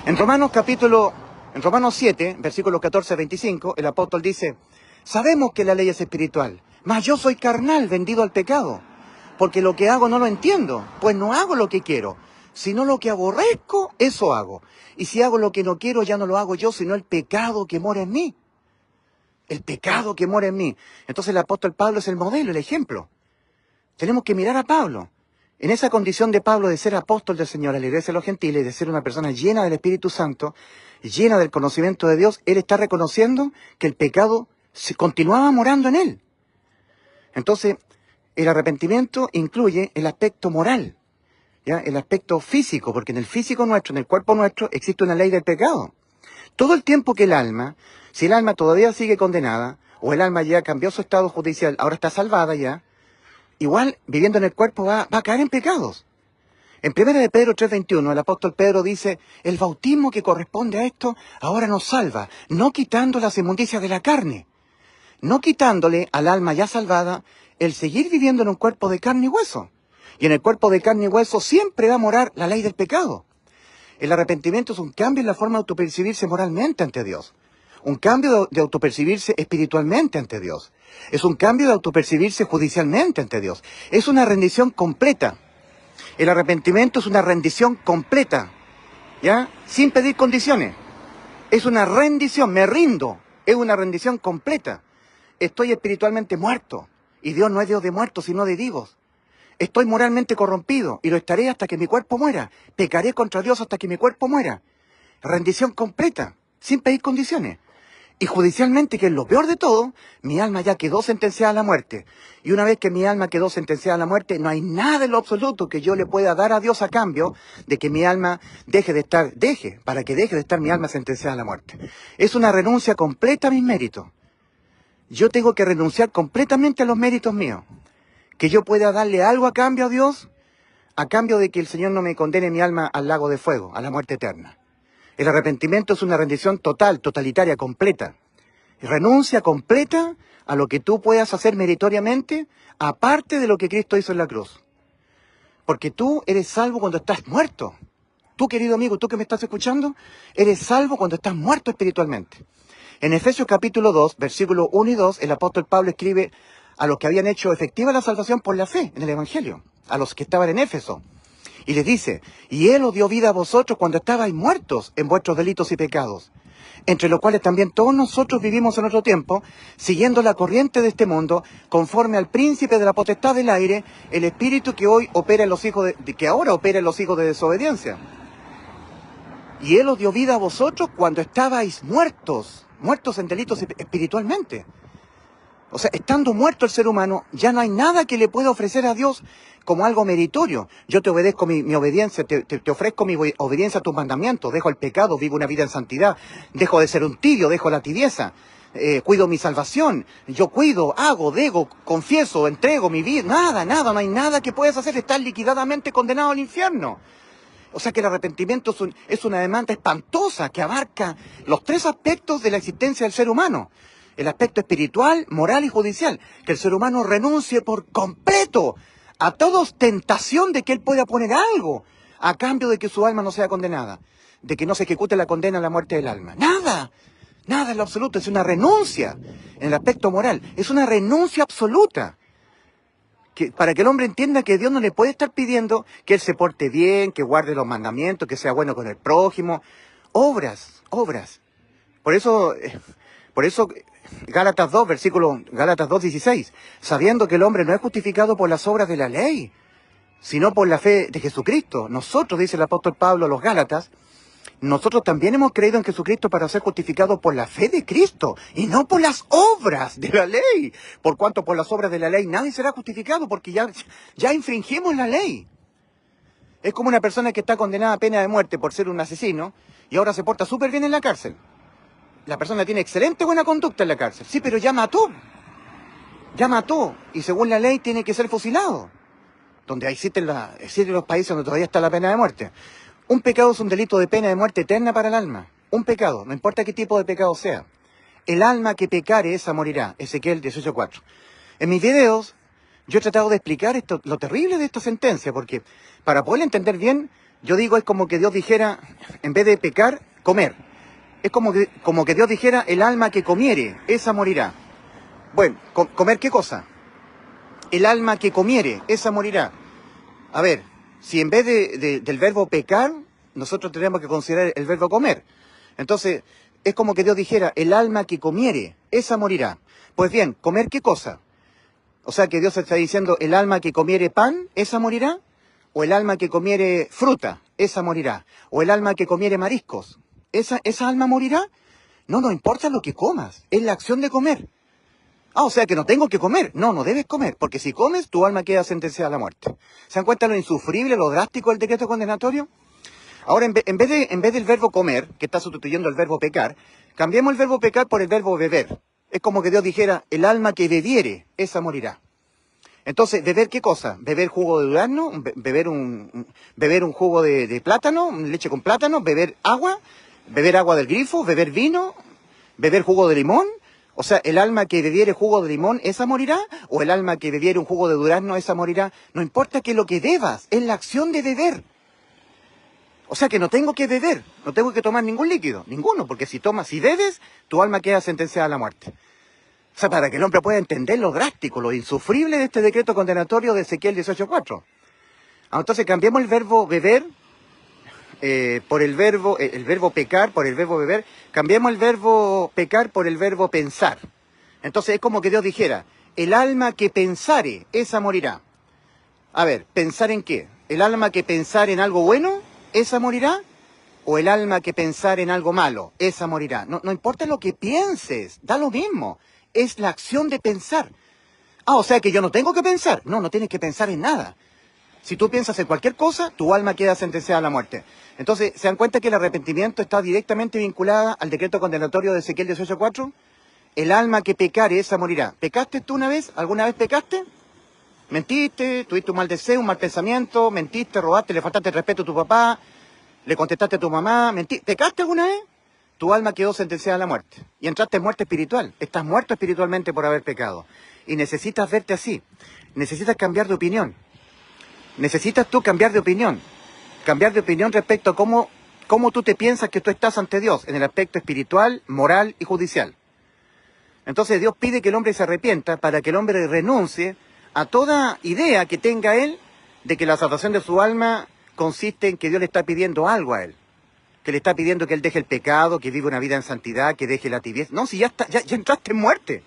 En Romanos capítulo En Romanos 7, versículos 14 a 25, el apóstol dice, sabemos que la ley es espiritual, mas yo soy carnal, vendido al pecado, porque lo que hago no lo entiendo, pues no hago lo que quiero, sino lo que aborrezco, eso hago. Y si hago lo que no quiero, ya no lo hago yo, sino el pecado que mora en mí. El pecado que mora en mí. Entonces el apóstol Pablo es el modelo, el ejemplo. Tenemos que mirar a Pablo. En esa condición de Pablo de ser apóstol del Señor a la iglesia de los gentiles, de ser una persona llena del Espíritu Santo, llena del conocimiento de Dios, él está reconociendo que el pecado continuaba morando en él. Entonces, el arrepentimiento incluye el aspecto moral, ¿ya? El aspecto físico, porque en el físico nuestro, en el cuerpo nuestro, existe una ley del pecado. Todo el tiempo que el alma, si el alma todavía sigue condenada, o el alma ya cambió su estado judicial, ahora está salvada ya, igual viviendo en el cuerpo va a caer en pecados. En 1 de Pedro 3:21, el apóstol Pedro dice, el bautismo que corresponde a esto ahora nos salva, no quitando las inmundicias de la carne, no quitándole al alma ya salvada el seguir viviendo en un cuerpo de carne y hueso. Y en el cuerpo de carne y hueso siempre va a morar la ley del pecado. El arrepentimiento es un cambio en la forma de autopercibirse moralmente ante Dios. Un cambio de autopercibirse espiritualmente ante Dios. Es un cambio de autopercibirse judicialmente ante Dios. Es una rendición completa. El arrepentimiento es una rendición completa, ¿ya? Sin pedir condiciones. Es una rendición, me rindo. Es una rendición completa. Estoy espiritualmente muerto. Y Dios no es Dios de muertos, sino de vivos. Estoy moralmente corrompido y lo estaré hasta que mi cuerpo muera. Pecaré contra Dios hasta que mi cuerpo muera. Rendición completa, sin pedir condiciones. Y judicialmente, que es lo peor de todo, mi alma ya quedó sentenciada a la muerte. Y una vez que mi alma quedó sentenciada a la muerte, no hay nada en lo absoluto que yo le pueda dar a Dios a cambio de que mi alma para que deje de estar mi alma sentenciada a la muerte. Es una renuncia completa a mis méritos. Yo tengo que renunciar completamente a los méritos míos. Que yo pueda darle algo a cambio a Dios, a cambio de que el Señor no me condene mi alma al lago de fuego, a la muerte eterna. El arrepentimiento es una rendición total, totalitaria, completa. Renuncia completa a lo que tú puedas hacer meritoriamente, aparte de lo que Cristo hizo en la cruz. Porque tú eres salvo cuando estás muerto. Tú, querido amigo, tú que me estás escuchando, eres salvo cuando estás muerto espiritualmente. En Efesios capítulo 2, versículos 1 y 2, el apóstol Pablo escribe a los que habían hecho efectiva la salvación por la fe en el Evangelio, a los que estaban en Éfeso. Y les dice, y Él os dio vida a vosotros cuando estabais muertos en vuestros delitos y pecados, entre los cuales también todos nosotros vivimos en otro tiempo, siguiendo la corriente de este mundo, conforme al príncipe de la potestad del aire, el espíritu que hoy opera en los hijos que ahora opera en los hijos de desobediencia. Y Él os dio vida a vosotros cuando estabais muertos en delitos espiritualmente. O sea, estando muerto el ser humano, ya no hay nada que le pueda ofrecer a Dios como algo meritorio. Yo te obedezco mi obediencia, te ofrezco mi obediencia a tus mandamientos, dejo el pecado, vivo una vida en santidad, dejo de ser un tibio, dejo la tibieza, cuido mi salvación, yo cuido, hago, dego, confieso, entrego mi vida, nada, no hay nada que puedas hacer, estás liquidadamente condenado al infierno. O sea que el arrepentimiento es una demanda espantosa que abarca los tres aspectos de la existencia del ser humano. El aspecto espiritual, moral y judicial. Que el ser humano renuncie por completo a toda ostentación de que él pueda poner algo a cambio de que su alma no sea condenada. De que no se ejecute la condena a la muerte del alma. Nada en lo absoluto. Es una renuncia en el aspecto moral. Es una renuncia absoluta. Para que el hombre entienda que Dios no le puede estar pidiendo que él se porte bien, que guarde los mandamientos, que sea bueno con el prójimo. Obras. Por eso Gálatas 2:16, sabiendo que el hombre no es justificado por las obras de la ley, sino por la fe de Jesucristo. Nosotros, dice el apóstol Pablo a los Gálatas, nosotros también hemos creído en Jesucristo para ser justificados por la fe de Cristo y no por las obras de la ley. Por cuanto por las obras de la ley nadie será justificado porque ya infringimos la ley. Es como una persona que está condenada a pena de muerte por ser un asesino y ahora se porta súper bien en la cárcel. La persona tiene excelente buena conducta en la cárcel. Sí, pero ya mató. Y según la ley tiene que ser fusilado. Donde existen los países donde todavía está la pena de muerte. Un pecado es un delito de pena de muerte eterna para el alma. Un pecado, no importa qué tipo de pecado sea. El alma que pecare, esa morirá. Ezequiel 18:4. En mis videos, yo he tratado de explicar lo terrible de esta sentencia, porque para poder entender bien, yo digo, es como que Dios dijera, en vez de pecar, comer. Es como que Dios dijera, el alma que comiere, esa morirá. Bueno, ¿comer qué cosa? El alma que comiere, esa morirá. A ver, si en vez del verbo pecar, nosotros tenemos que considerar el verbo comer. Entonces, es como que Dios dijera, el alma que comiere, esa morirá. Pues bien, ¿comer qué cosa? O sea que Dios está diciendo, el alma que comiere pan, esa morirá. O el alma que comiere fruta, esa morirá. O el alma que comiere mariscos, ¿esa alma morirá? No, no importa lo que comas, es la acción de comer. Ah, o sea que no tengo que comer. No, no debes comer, porque si comes, tu alma queda sentenciada a la muerte. ¿Se dan cuenta lo insufrible, lo drástico del decreto condenatorio? Ahora, en vez del verbo comer, que está sustituyendo el verbo pecar, cambiemos el verbo pecar por el verbo beber. Es como que Dios dijera, el alma que bebiere, esa morirá. Entonces, ¿beber qué cosa? ¿Beber jugo de durazno? ¿Beber un jugo de plátano? ¿Leche con plátano? ¿Beber agua? ¿Beber agua del grifo? ¿Beber vino? ¿Beber jugo de limón? O sea, ¿el alma que bebiere jugo de limón, esa morirá? ¿O el alma que bebiere un jugo de durazno, esa morirá? No importa que lo que bebas, es la acción de beber. O sea que no tengo que beber, no tengo que tomar ningún líquido, ninguno, porque si bebes, tu alma queda sentenciada a la muerte. O sea, para que el hombre pueda entender lo drástico, lo insufrible de este decreto condenatorio de Ezequiel 18:4. Entonces cambiemos el verbo beber por el verbo pecar por el verbo beber, cambiemos el verbo pecar por el verbo pensar. Entonces es como que Dios dijera, el alma que pensare, esa morirá. A ver, ¿pensar en qué? ¿El alma que pensar en algo bueno, esa morirá? ¿O el alma que pensar en algo malo, esa morirá? No importa lo que pienses, da lo mismo. Es la acción de pensar. Ah, o sea que yo no tengo que pensar. No, no tienes que pensar en nada. Si tú piensas en cualquier cosa, tu alma queda sentenciada a la muerte. Entonces, ¿se dan cuenta que el arrepentimiento está directamente vinculado al decreto condenatorio de Ezequiel 18:4? El alma que pecare, esa morirá. ¿Pecaste tú una vez? ¿Alguna vez pecaste? ¿Mentiste? ¿Tuviste un mal deseo, un mal pensamiento? ¿Mentiste, robaste, le faltaste el respeto a tu papá? ¿Le contestaste a tu mamá? ¿Mentiste? ¿Pecaste alguna vez? Tu alma quedó sentenciada a la muerte. Y entraste en muerte espiritual. Estás muerto espiritualmente por haber pecado. Y necesitas verte así. Necesitas cambiar de opinión. Necesitas tú cambiar de opinión. Cambiar de opinión respecto a cómo tú te piensas que tú estás ante Dios, en el aspecto espiritual, moral y judicial. Entonces Dios pide que el hombre se arrepienta para que el hombre renuncie a toda idea que tenga él de que la salvación de su alma consiste en que Dios le está pidiendo algo a él. Que le está pidiendo que él deje el pecado, que viva una vida en santidad, que deje la tibieza. No, si ya entraste en muerte.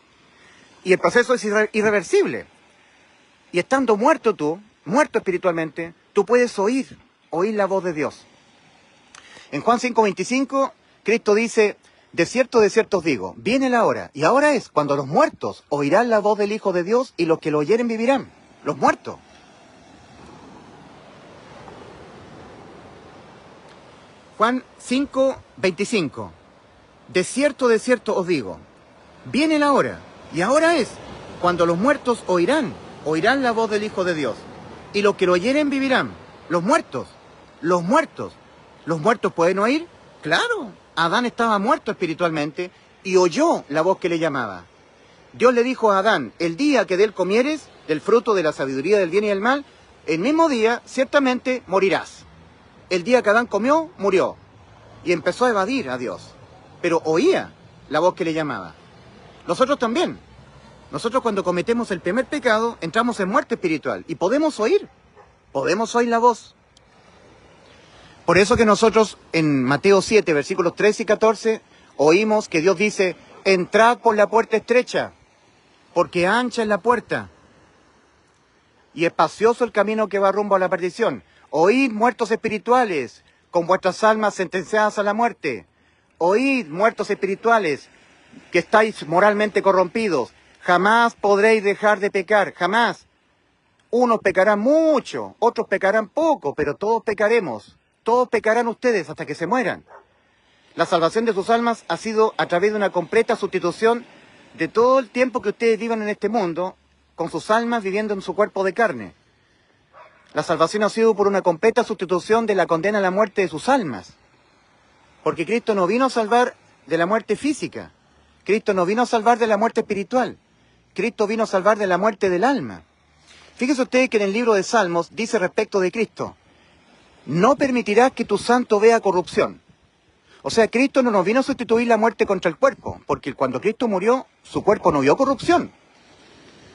Y el proceso es irreversible. Y estando muerto tú, muerto espiritualmente, tú puedes oír la voz de Dios. En Juan 5:25, Cristo dice, de cierto os digo, viene la hora, y ahora es cuando los muertos oirán la voz del Hijo de Dios y los que lo oyeren vivirán. Los muertos. Juan 5:25. De cierto os digo, viene la hora, y ahora es, cuando los muertos oirán la voz del Hijo de Dios, y los que lo oyeren vivirán. Los muertos. ¿Los muertos pueden oír? Claro, Adán estaba muerto espiritualmente y oyó la voz que le llamaba. Dios le dijo a Adán, el día que de él comieres, del fruto de la sabiduría del bien y del mal, el mismo día ciertamente morirás. El día que Adán comió, murió. Y empezó a evadir a Dios. Pero oía la voz que le llamaba. Nosotros también. Nosotros cuando cometemos el primer pecado, entramos en muerte espiritual. Y podemos oír la voz. Por eso que nosotros en Mateo 7, versículos 13 y 14, oímos que Dios dice, entrad por la puerta estrecha, porque ancha es la puerta. Y espacioso el camino que va rumbo a la perdición. Oíd, muertos espirituales, con vuestras almas sentenciadas a la muerte. Oíd, muertos espirituales, que estáis moralmente corrompidos. Jamás podréis dejar de pecar, jamás. Unos pecarán mucho, otros pecarán poco, pero todos pecaremos. Todos pecarán ustedes hasta que se mueran. La salvación de sus almas ha sido a través de una completa sustitución de todo el tiempo que ustedes vivan en este mundo, con sus almas viviendo en su cuerpo de carne. La salvación ha sido por una completa sustitución de la condena a la muerte de sus almas. Porque Cristo no vino a salvar de la muerte física. Cristo no vino a salvar de la muerte espiritual. Cristo vino a salvar de la muerte del alma. Fíjese usted que en el libro de Salmos dice respecto de Cristo, no permitirás que tu santo vea corrupción. O sea, Cristo no nos vino a sustituir la muerte contra el cuerpo, porque cuando Cristo murió, su cuerpo no vio corrupción.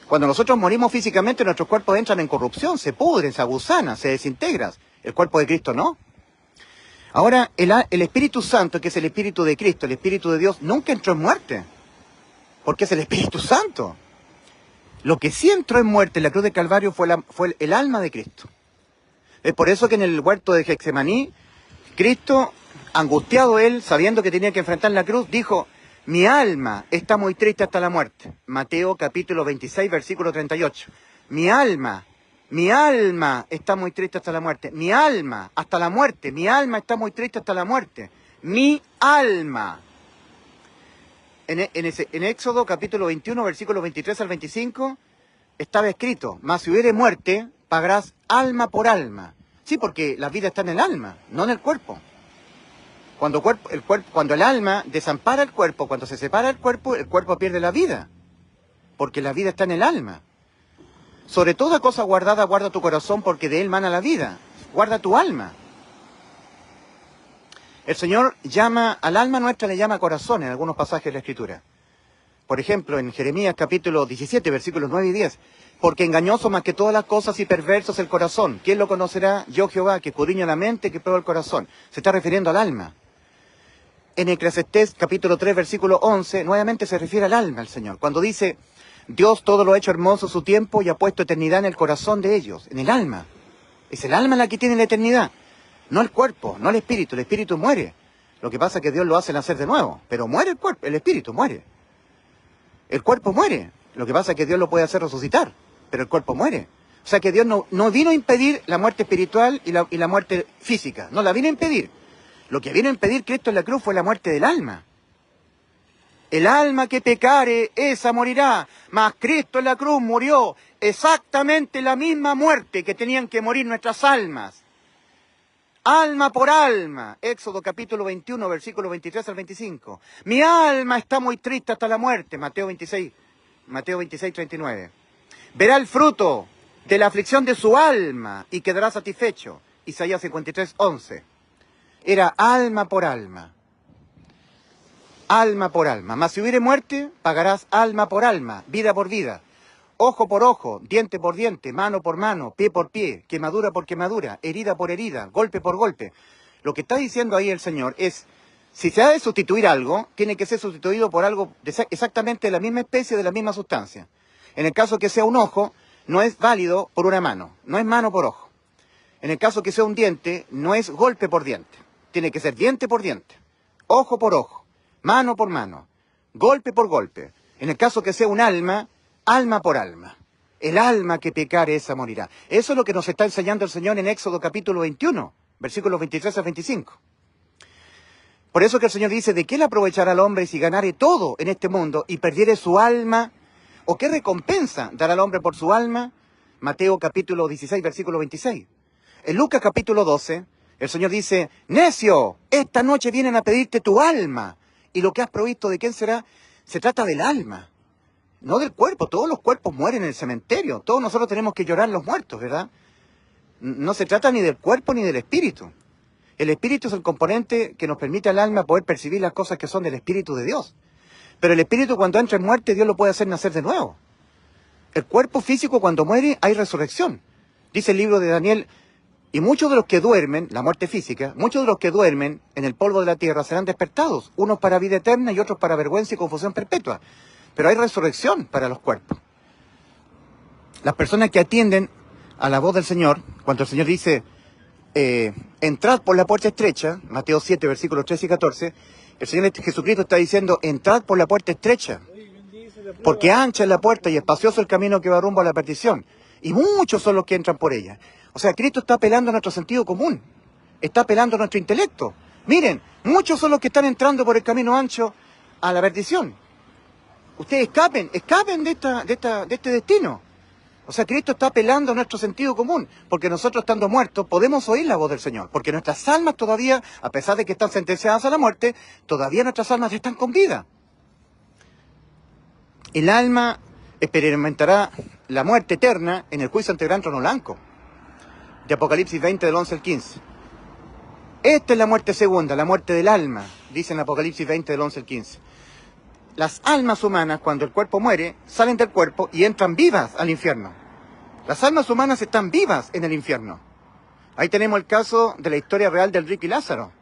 Cuando nosotros morimos físicamente, nuestros cuerpos entran en corrupción, se pudren, se agusanan, se desintegran. El cuerpo de Cristo no. Ahora, el Espíritu Santo, que es el Espíritu de Cristo, el Espíritu de Dios, nunca entró en muerte, porque es el Espíritu Santo. Lo que sí entró en muerte en la cruz del Calvario fue el alma de Cristo. Es por eso que en el huerto de Getsemaní, Cristo, angustiado él, sabiendo que tenía que enfrentar la cruz, dijo: mi alma está muy triste hasta la muerte. Mateo capítulo 26, versículo 38. Mi alma está muy triste hasta la muerte. Mi alma, hasta la muerte. Mi alma está muy triste hasta la muerte. Mi alma. En Éxodo capítulo 21, versículo 23 al 25, estaba escrito: mas si hubiere muerte, pagarás alma por alma. Sí, porque la vida está en el alma, no en el cuerpo. Cuando el alma desampara el cuerpo, cuando se separa el cuerpo pierde la vida. Porque la vida está en el alma. Sobre toda cosa guardada, guarda tu corazón, porque de él mana la vida. Guarda tu alma. El Señor llama, al alma nuestra le llama corazón en algunos pasajes de la Escritura. Por ejemplo, en Jeremías capítulo 17, versículos 9 y 10. Porque engañoso más que todas las cosas y perverso es el corazón. ¿Quién lo conocerá? Yo Jehová, que escudriño la mente, que prueba el corazón. Se está refiriendo al alma. En Eclesiastés capítulo 3, versículo 11, nuevamente se refiere al alma el Señor. Cuando dice: Dios todo lo ha hecho hermoso a su tiempo y ha puesto eternidad en el corazón de ellos, en el alma. Es el alma la que tiene la eternidad, no el cuerpo, no el espíritu. El espíritu muere. Lo que pasa es que Dios lo hace nacer de nuevo, pero muere el cuerpo, el espíritu muere. El cuerpo muere. Lo que pasa es que Dios lo puede hacer resucitar, pero el cuerpo muere. O sea que Dios no vino a impedir la muerte espiritual y la muerte física. No la vino a impedir. Lo que vino a impedir Cristo en la cruz fue la muerte del alma. El alma que pecare, esa morirá. Mas Cristo en la cruz murió exactamente la misma muerte que tenían que morir nuestras almas. Alma por alma. Éxodo capítulo 21, versículos 23 al 25. Mi alma está muy triste hasta la muerte. Mateo 26, 39. Verá el fruto de la aflicción de su alma y quedará satisfecho. Isaías 53, 11. Era alma por alma. Alma por alma. Mas si hubiere muerte, pagarás alma por alma, vida por vida, ojo por ojo, diente por diente, mano por mano, pie por pie, quemadura por quemadura, herida por herida, golpe por golpe. Lo que está diciendo ahí el Señor es: si se ha de sustituir algo, tiene que ser sustituido por algo exactamente de la misma especie, de la misma sustancia. En el caso que sea un ojo, no es válido por una mano, no es mano por ojo. En el caso que sea un diente, no es golpe por diente. Tiene que ser diente por diente, ojo por ojo, mano por mano, golpe por golpe. En el caso que sea un alma, alma por alma. El alma que pecare, esa morirá. Eso es lo que nos está enseñando el Señor en Éxodo capítulo 21, versículos 23 a 25. Por eso que el Señor dice: ¿de qué le aprovechará al hombre si ganare todo en este mundo y perdiere su alma? ¿O qué recompensa dará al hombre por su alma? Mateo capítulo 16, versículo 26. En Lucas capítulo 12, el Señor dice: necio, esta noche vienen a pedirte tu alma. Y lo que has provisto, ¿de quién será? Se trata del alma, no del cuerpo. Todos los cuerpos mueren en el cementerio. Todos nosotros tenemos que llorar los muertos, ¿verdad? No se trata ni del cuerpo ni del espíritu. El espíritu es el componente que nos permite al alma poder percibir las cosas que son del Espíritu de Dios. Pero el espíritu, cuando entra en muerte, Dios lo puede hacer nacer de nuevo. El cuerpo físico, cuando muere, hay resurrección. Dice el libro de Daniel: y muchos de los que duermen, la muerte física, muchos de los que duermen en el polvo de la tierra serán despertados, unos para vida eterna y otros para vergüenza y confusión perpetua. Pero hay resurrección para los cuerpos. Las personas que atienden a la voz del Señor, cuando el Señor dice: entrad por la puerta estrecha, Mateo 7, versículos 13 y 14, el Señor Jesucristo está diciendo: entrad por la puerta estrecha, porque ancha es la puerta y espacioso el camino que va rumbo a la perdición, y muchos son los que entran por ella. O sea, Cristo está apelando a nuestro sentido común, está apelando a nuestro intelecto. Miren, muchos son los que están entrando por el camino ancho a la perdición. Ustedes escapen de este destino. O sea, Cristo está apelando a nuestro sentido común, porque nosotros, estando muertos, podemos oír la voz del Señor, porque nuestras almas todavía, a pesar de que están sentenciadas a la muerte, todavía nuestras almas están con vida. El alma experimentará la muerte eterna en el juicio ante el gran trono blanco, de Apocalipsis 20, del 11 al 15. Esta es la muerte segunda, la muerte del alma, dice en Apocalipsis 20 del 11 al 15. Las almas humanas, cuando el cuerpo muere, salen del cuerpo y entran vivas al infierno. Las almas humanas están vivas en el infierno. Ahí tenemos el caso de la historia real del rico y Lázaro.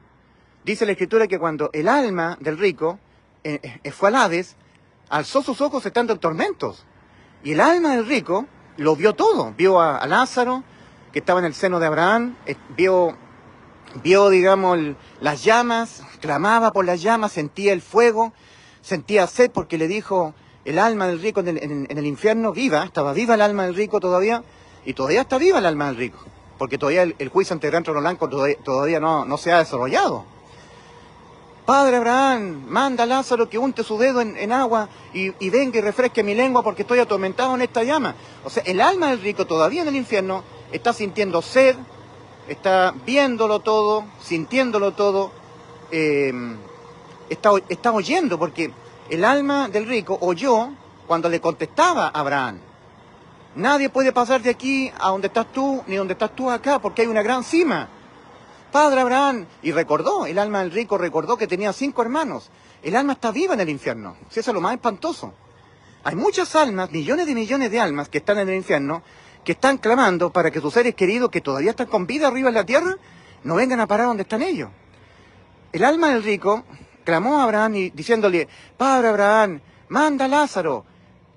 Dice la Escritura que cuando el alma del rico fue al Hades, alzó sus ojos estando en tormentos. Y el alma del rico lo vio todo. Vio a Lázaro, que estaba en el seno de Abraham, vio digamos, las llamas, clamaba por las llamas, sentía el fuego, sentía sed porque le dijo el alma del rico en el infierno, viva, estaba viva el alma del rico todavía, y todavía está viva el alma del rico, porque todavía el juicio ante el gran trono blanco todavía no se ha desarrollado. Padre Abraham, manda a Lázaro que unte su dedo en agua y venga y refresque mi lengua porque estoy atormentado en esta llama. O sea, el alma del rico todavía en el infierno está sintiendo sed, está viéndolo todo, sintiéndolo todo, está oyendo, porque el alma del rico oyó cuando le contestaba a Abraham. Nadie puede pasar de aquí a donde estás tú, ni donde estás tú acá, porque hay una gran cima. Padre Abraham, y recordó, el alma del rico recordó que tenía 5 hermanos. El alma está viva en el infierno, si eso es lo más espantoso. Hay muchas almas, millones de almas que están en el infierno, que están clamando para que sus seres queridos, que todavía están con vida arriba en la tierra, no vengan a parar donde están ellos. El alma del rico clamó a Abraham diciéndole, Padre Abraham, manda a Lázaro,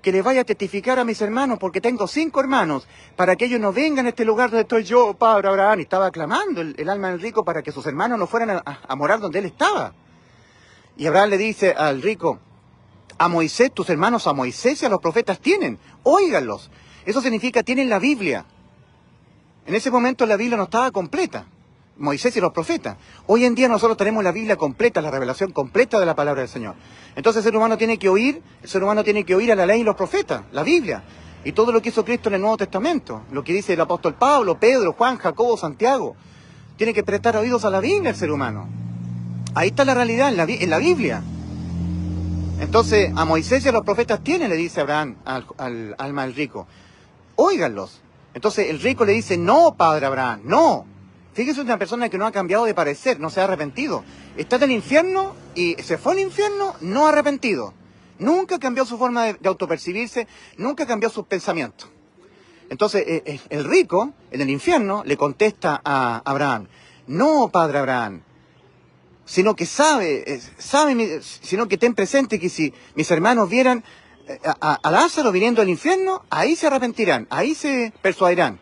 que le vaya a testificar a mis hermanos, porque tengo 5 hermanos, para que ellos no vengan a este lugar donde estoy yo, Padre Abraham. Y estaba clamando el alma del rico para que sus hermanos no fueran a morar donde él estaba. Y Abraham le dice al rico, a Moisés, tus hermanos a Moisés y a los profetas tienen, óiganlos. Eso significa, tienen la Biblia. En ese momento la Biblia no estaba completa, Moisés y los profetas. Hoy en día nosotros tenemos la Biblia completa, la revelación completa de la palabra del Señor. Entonces el ser humano tiene que oír a la ley y los profetas, la Biblia. Y todo lo que hizo Cristo en el Nuevo Testamento, lo que dice el apóstol Pablo, Pedro, Juan, Jacobo, Santiago. Tiene que prestar oídos a la Biblia el ser humano. Ahí está la realidad, en la Biblia. Entonces, a Moisés y a los profetas tienen, le dice Abraham al alma del rico. Óiganlos. Entonces el rico le dice, no, Padre Abraham, no. Fíjese, una persona que no ha cambiado de parecer, no se ha arrepentido. Está en el infierno y se fue al infierno no arrepentido. Nunca cambió su forma de autopercibirse, nunca cambió sus pensamientos. Entonces el rico, en el infierno, le contesta a Abraham, no, Padre Abraham, sino que sino que ten presente que si mis hermanos vieran a Lázaro viniendo al infierno, ahí se arrepentirán, ahí se persuadirán.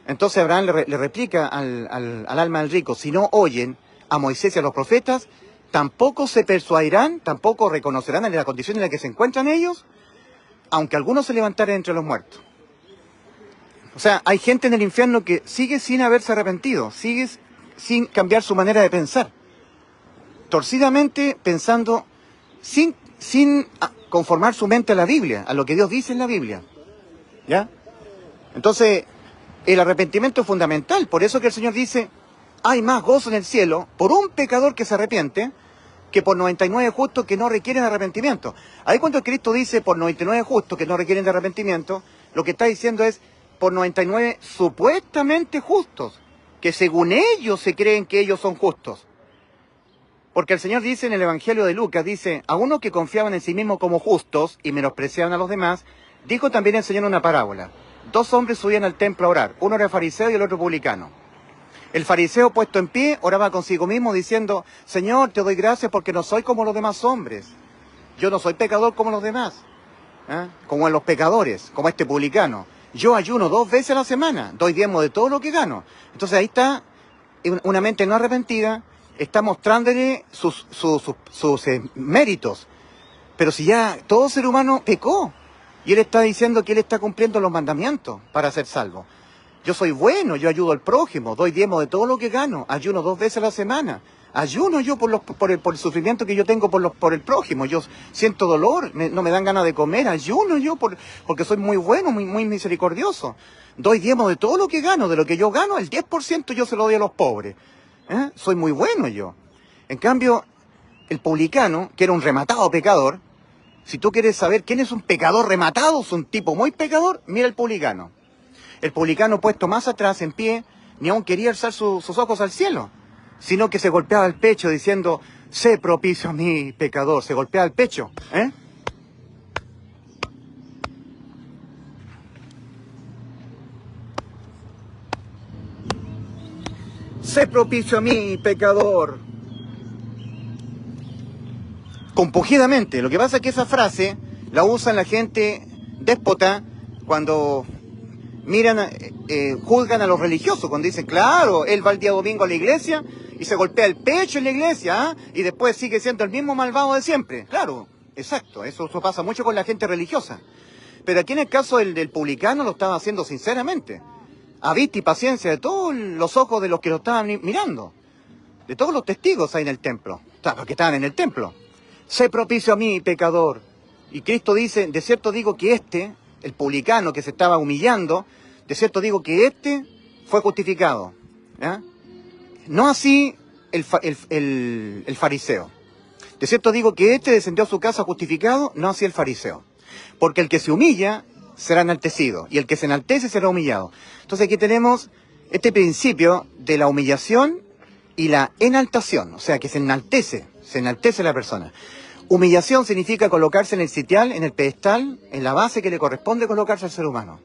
Entonces Abraham le replica al alma del rico, si no oyen a Moisés y a los profetas, tampoco se persuadirán, tampoco reconocerán en la condición en la que se encuentran ellos, aunque algunos se levantaren entre los muertos. O sea, hay gente en el infierno que sigue sin haberse arrepentido, sigue sin cambiar su manera de pensar, torcidamente pensando, sin conformar su mente a la Biblia, a lo que Dios dice en la Biblia. ¿Ya? Entonces, el arrepentimiento es fundamental. Por eso que el Señor dice, hay más gozo en el cielo por un pecador que se arrepiente que por 99 justos que no requieren arrepentimiento. Ahí cuando Cristo dice por 99 justos que no requieren de arrepentimiento, lo que está diciendo es por 99 supuestamente justos, que según ellos se creen que ellos son justos. Porque el Señor dice en el Evangelio de Lucas, dice, a unos que confiaban en sí mismos como justos y menospreciaban a los demás, dijo también el Señor una parábola. 2 hombres subían al templo a orar, uno era fariseo y el otro publicano. El fariseo, puesto en pie, oraba consigo mismo diciendo, Señor, te doy gracias porque no soy como los demás hombres. Yo no soy pecador como los demás, como en los pecadores, como este publicano. Yo ayuno 2 veces a la semana, doy diezmo de todo lo que gano. Entonces ahí está una mente no arrepentida, está mostrándole sus méritos. Pero si ya todo ser humano pecó, y él está diciendo que él está cumpliendo los mandamientos para ser salvo. Yo soy bueno, yo ayudo al prójimo, doy diezmo de todo lo que gano, ayuno 2 veces a la semana, ayuno yo por el sufrimiento que yo tengo por el prójimo, yo siento dolor, no me dan ganas de comer, ayuno yo porque soy muy bueno, muy misericordioso. Doy diezmo de todo lo que gano, de lo que yo gano, el 10% yo se lo doy a los pobres. Soy muy bueno yo. En cambio, el publicano, que era un rematado pecador, si tú quieres saber quién es un pecador rematado, es un tipo muy pecador, mira el publicano. El publicano puesto más atrás, en pie, ni aún quería alzar sus ojos al cielo. sino que se golpeaba el pecho diciendo, sé propicio a mí, pecador. Se golpeaba el pecho, ¿eh? Sé propicio a mí, pecador. Compungidamente. Lo que pasa es que esa frase la usan la gente déspota cuando miran, juzgan a los religiosos, cuando dicen, claro, él va el día domingo a la iglesia y se golpea el pecho en la iglesia, ¿eh? Y después sigue siendo el mismo malvado de siempre. Claro, exacto, eso pasa mucho con la gente religiosa. Pero aquí en el caso del publicano lo estaba haciendo sinceramente, a vista y paciencia de todos los ojos de los que lo estaban mirando, de todos los testigos ahí en el templo, porque estaban en el templo. Sé propicio a mí, pecador. Y Cristo dice, de cierto digo que el publicano que se estaba humillando, de cierto digo que fue justificado. ¿Ya? No así el fariseo. De cierto digo que descendió a su casa justificado, no así el fariseo. Porque el que se humilla será enaltecido, y el que se enaltece será humillado. Entonces aquí tenemos este principio de la humillación y la enaltación, o sea que se enaltece la persona. Humillación significa colocarse en el sitial, en el pedestal, en la base que le corresponde colocarse al ser humano.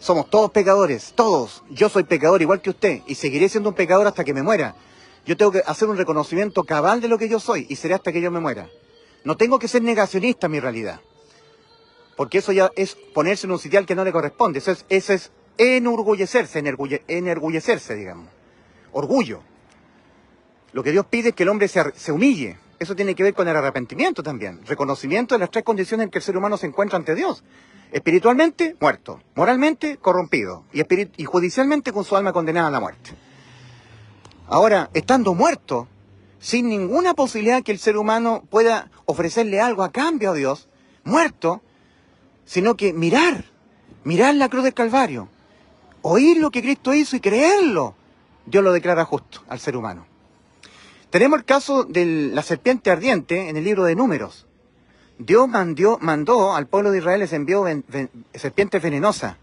Somos todos pecadores, todos. Yo soy pecador igual que usted y seguiré siendo un pecador hasta que me muera. Yo tengo que hacer un reconocimiento cabal de lo que yo soy y seré hasta que yo me muera. No tengo que ser negacionista en mi realidad, porque eso ya es ponerse en un sitial que no le corresponde. Eso es enorgullecerse, digamos. Orgullo. Lo que Dios pide es que el hombre se humille. Eso tiene que ver con el arrepentimiento también. Reconocimiento de las tres condiciones en que el ser humano se encuentra ante Dios. Espiritualmente, muerto. Moralmente, corrompido. Y judicialmente, con su alma condenada a la muerte. Ahora, estando muerto, sin ninguna posibilidad que el ser humano pueda ofrecerle algo a cambio a Dios, muerto, sino que mirar la cruz del Calvario, oír lo que Cristo hizo y creerlo, Dios lo declara justo al ser humano. Tenemos el caso de la serpiente ardiente en el libro de Números. Dios mandó al pueblo de Israel, les envió serpientes venenosas.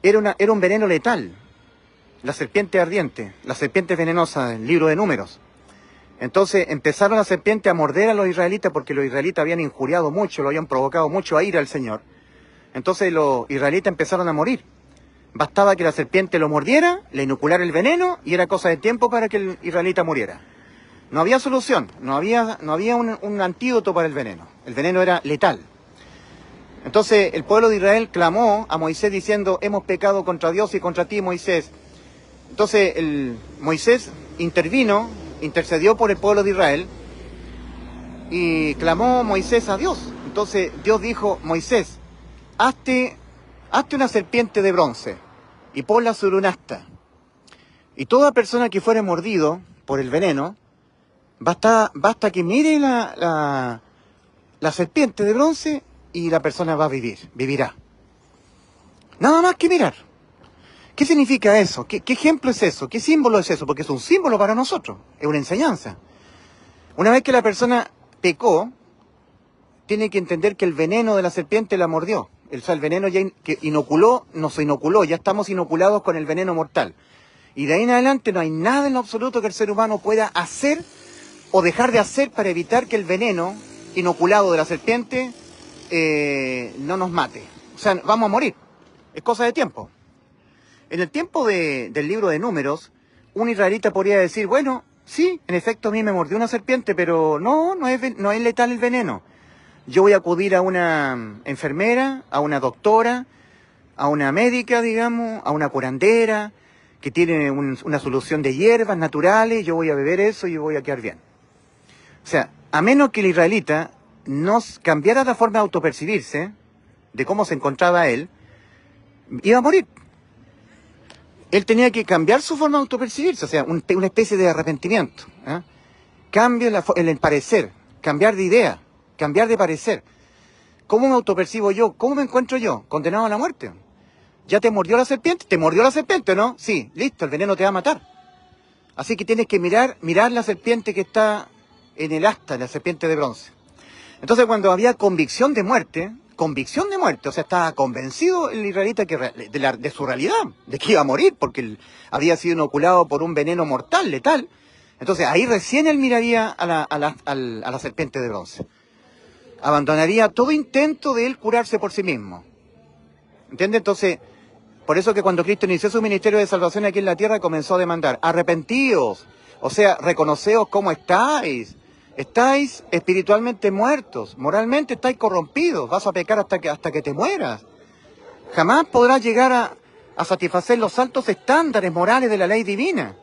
Era un veneno letal, la serpiente ardiente, la serpiente venenosa del libro de Números. Entonces empezaron las serpientes a morder a los israelitas porque los israelitas habían injuriado mucho, lo habían provocado mucho a ira al Señor. Entonces los israelitas empezaron a morir. Bastaba que la serpiente lo mordiera, le inoculara el veneno y era cosa de tiempo para que el israelita muriera. No había solución, no había un antídoto para el veneno. El veneno era letal. Entonces el pueblo de Israel clamó a Moisés diciendo, hemos pecado contra Dios y contra ti, Moisés. Entonces Moisés intercedió por el pueblo de Israel y clamó Moisés a Dios. Entonces Dios dijo, Moisés, hazte una serpiente de bronce y ponla sobre un asta. Y toda persona que fuere mordido por el veneno, basta que mire la serpiente de bronce y la persona va a vivirá. Nada más que mirar. ¿Qué significa eso? ¿Qué ejemplo es eso? ¿Qué símbolo es eso? Porque es un símbolo para nosotros, es una enseñanza. Una vez que la persona pecó, tiene que entender que el veneno de la serpiente la mordió. O sea, el veneno que nos inoculó, ya estamos inoculados con el veneno mortal. Y de ahí en adelante no hay nada en lo absoluto que el ser humano pueda hacer o dejar de hacer para evitar que el veneno inoculado de la serpiente no nos mate. O sea, vamos a morir. Es cosa de tiempo. En el tiempo del libro de Números, un israelita podría decir, bueno, sí, en efecto a mí me mordió una serpiente, pero no es letal el veneno. Yo voy a acudir a una enfermera, a una doctora, a una médica, digamos, a una curandera, que tiene una solución de hierbas naturales, yo voy a beber eso y voy a quedar bien. O sea, a menos que el israelita nos cambiara la forma de autopercibirse, de cómo se encontraba él, iba a morir. Él tenía que cambiar su forma de autopercibirse, o sea, una especie de arrepentimiento. Cambio el parecer, cambiar de idea, cambiar de parecer. ¿Cómo me autopercibo yo? ¿Cómo me encuentro yo? Condenado a la muerte. ¿Ya te mordió la serpiente? ¿Te mordió la serpiente, no? Sí, listo, el veneno te va a matar. Así que tienes que mirar la serpiente que está en el asta, la serpiente de bronce. Entonces cuando había convicción de muerte, convicción de muerte, o sea, estaba convencido el israelita de su realidad, de que iba a morir, porque él había sido inoculado por un veneno mortal, letal. Entonces ahí recién él miraría a la serpiente de bronce. Abandonaría todo intento de él curarse por sí mismo. ¿Entiende? Entonces, por eso que cuando Cristo inició su ministerio de salvación aquí en la tierra, comenzó a demandar: arrepentíos, o sea, reconoceos cómo estáis. Estáis espiritualmente muertos, moralmente estáis corrompidos, vas a pecar hasta que te mueras. Jamás podrás llegar a satisfacer los altos estándares morales de la ley divina.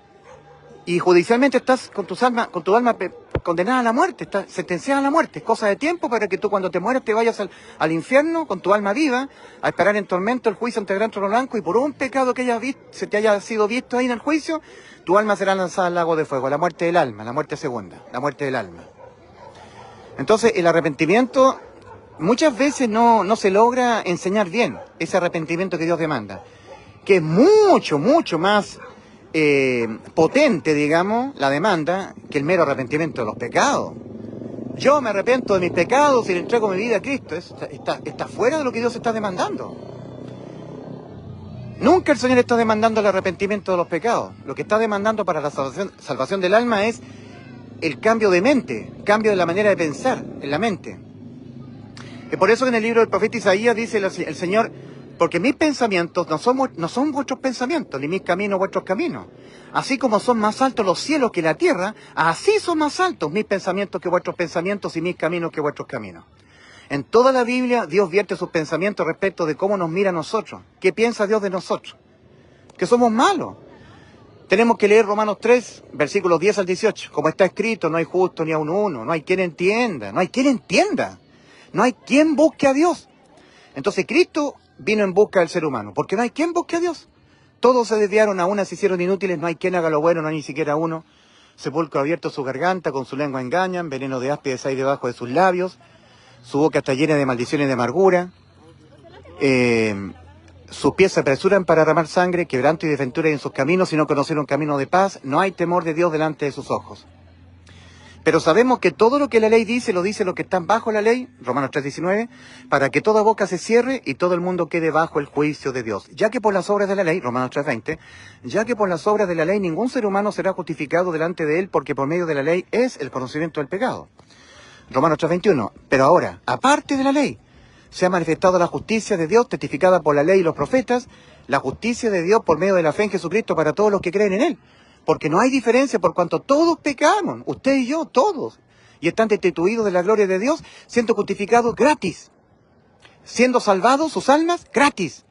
Y judicialmente estás con tu alma condenada a la muerte, estás sentenciada a la muerte. Es cosa de tiempo para que tú cuando te mueras te vayas al infierno con tu alma viva, a esperar en tormento el juicio ante el gran trono blanco, y por un pecado que se te haya sido visto ahí en el juicio, tu alma será lanzada al lago de fuego, la muerte del alma, la muerte segunda, la muerte del alma. Entonces el arrepentimiento muchas veces no se logra enseñar bien, ese arrepentimiento que Dios demanda, que es mucho, mucho más potente, digamos, la demanda, que el mero arrepentimiento de los pecados. Yo me arrepiento de mis pecados y le entrego mi vida a Cristo. Está fuera de lo que Dios está demandando. Nunca el Señor está demandando el arrepentimiento de los pecados. Lo que está demandando para la salvación del alma es el cambio de mente, cambio de la manera de pensar en la mente. Es por eso que en el libro del profeta Isaías dice el Señor: porque mis pensamientos no son vuestros pensamientos, ni mis caminos vuestros caminos. Así como son más altos los cielos que la tierra, así son más altos mis pensamientos que vuestros pensamientos y mis caminos que vuestros caminos. En toda la Biblia Dios vierte sus pensamientos respecto de cómo nos mira a nosotros. ¿Qué piensa Dios de nosotros? Que somos malos. Tenemos que leer Romanos 3, versículos 10 al 18. Como está escrito: no hay justo ni aun uno, no hay quien entienda, no hay quien busque a Dios. Entonces Cristo vino en busca del ser humano, porque no hay quien busque a Dios. Todos se desviaron, a una se hicieron inútiles, no hay quien haga lo bueno, no hay ni siquiera uno. Sepulcro abierto su garganta, con su lengua engañan, veneno de áspides hay debajo de sus labios, su boca está llena de maldiciones y de amargura, sus pies se apresuran para derramar sangre, quebranto y desventura en sus caminos, y no conocieron camino de paz, no hay temor de Dios delante de sus ojos. Pero sabemos que todo lo que la ley dice, lo dice los que están bajo la ley, Romanos 3:19, para que toda boca se cierre y todo el mundo quede bajo el juicio de Dios. Ya que por las obras de la ley, Romanos 3:20, ya que por las obras de la ley ningún ser humano será justificado delante de él, porque por medio de la ley es el conocimiento del pecado. Romanos 3:21, pero ahora, aparte de la ley, se ha manifestado la justicia de Dios, testificada por la ley y los profetas, la justicia de Dios por medio de la fe en Jesucristo para todos los que creen en él. Porque no hay diferencia, por cuanto todos pecamos, usted y yo, todos, y están destituidos de la gloria de Dios, siendo justificados gratis, siendo salvados sus almas gratis.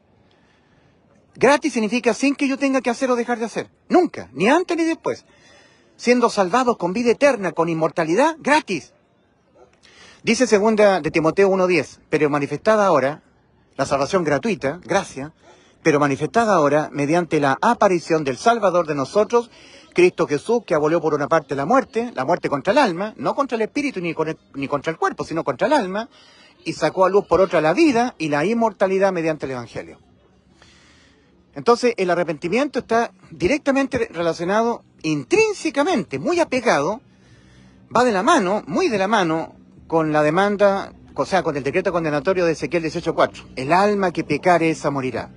Gratis significa sin que yo tenga que hacer o dejar de hacer, nunca, ni antes ni después. Siendo salvados con vida eterna, con inmortalidad, gratis. Dice 2 de Timoteo 1:10, pero manifestada ahora, la salvación gratuita, gracia, pero manifestada ahora mediante la aparición del Salvador de nosotros, Cristo Jesús, que abolió por una parte la muerte contra el alma, no contra el espíritu ni contra el cuerpo, sino contra el alma, y sacó a luz por otra la vida y la inmortalidad mediante el Evangelio. Entonces el arrepentimiento está directamente relacionado, intrínsecamente, muy apegado, va de la mano, muy de la mano, con la demanda, o sea, con el decreto condenatorio de Ezequiel 18:4. El alma que pecare esa morirá.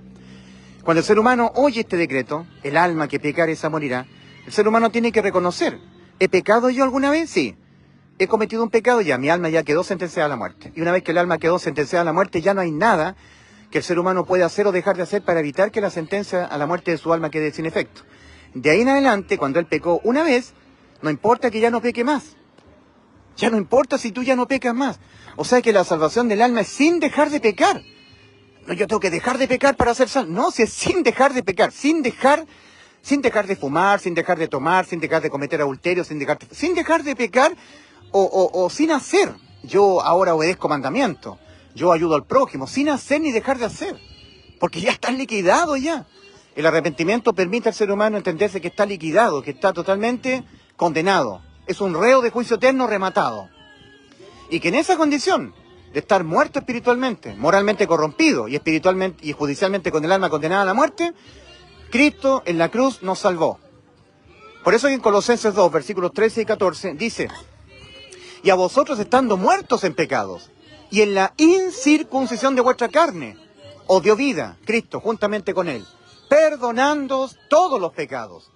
Cuando el ser humano oye este decreto, el alma que pecare esa morirá, el ser humano tiene que reconocer: ¿he pecado yo alguna vez? Sí. ¿He cometido un pecado? Ya, mi alma ya quedó sentenciada a la muerte. Y una vez que el alma quedó sentenciada a la muerte, ya no hay nada que el ser humano pueda hacer o dejar de hacer para evitar que la sentencia a la muerte de su alma quede sin efecto. De ahí en adelante, cuando él pecó una vez, no importa que ya no peque más. Ya no importa si tú ya no pecas más. O sea que la salvación del alma es sin dejar de pecar. No, yo tengo que dejar de pecar para ser salvo. No, si es sin dejar de pecar, sin dejar de fumar, sin dejar de tomar, sin dejar de cometer adulterio, sin dejar de pecar o sin hacer. Yo ahora obedezco mandamiento, yo ayudo al prójimo, sin hacer ni dejar de hacer. Porque ya está liquidado ya. El arrepentimiento permite al ser humano entenderse que está liquidado, que está totalmente condenado. Es un reo de juicio eterno rematado. Y que en esa condición de estar muerto espiritualmente, moralmente corrompido y espiritualmente y judicialmente con el alma condenada a la muerte, Cristo en la cruz nos salvó. Por eso en Colosenses 2, versículos 13 y 14, dice: y a vosotros estando muertos en pecados y en la incircuncisión de vuestra carne os dio vida, Cristo, juntamente con él, perdonándoos todos los pecados,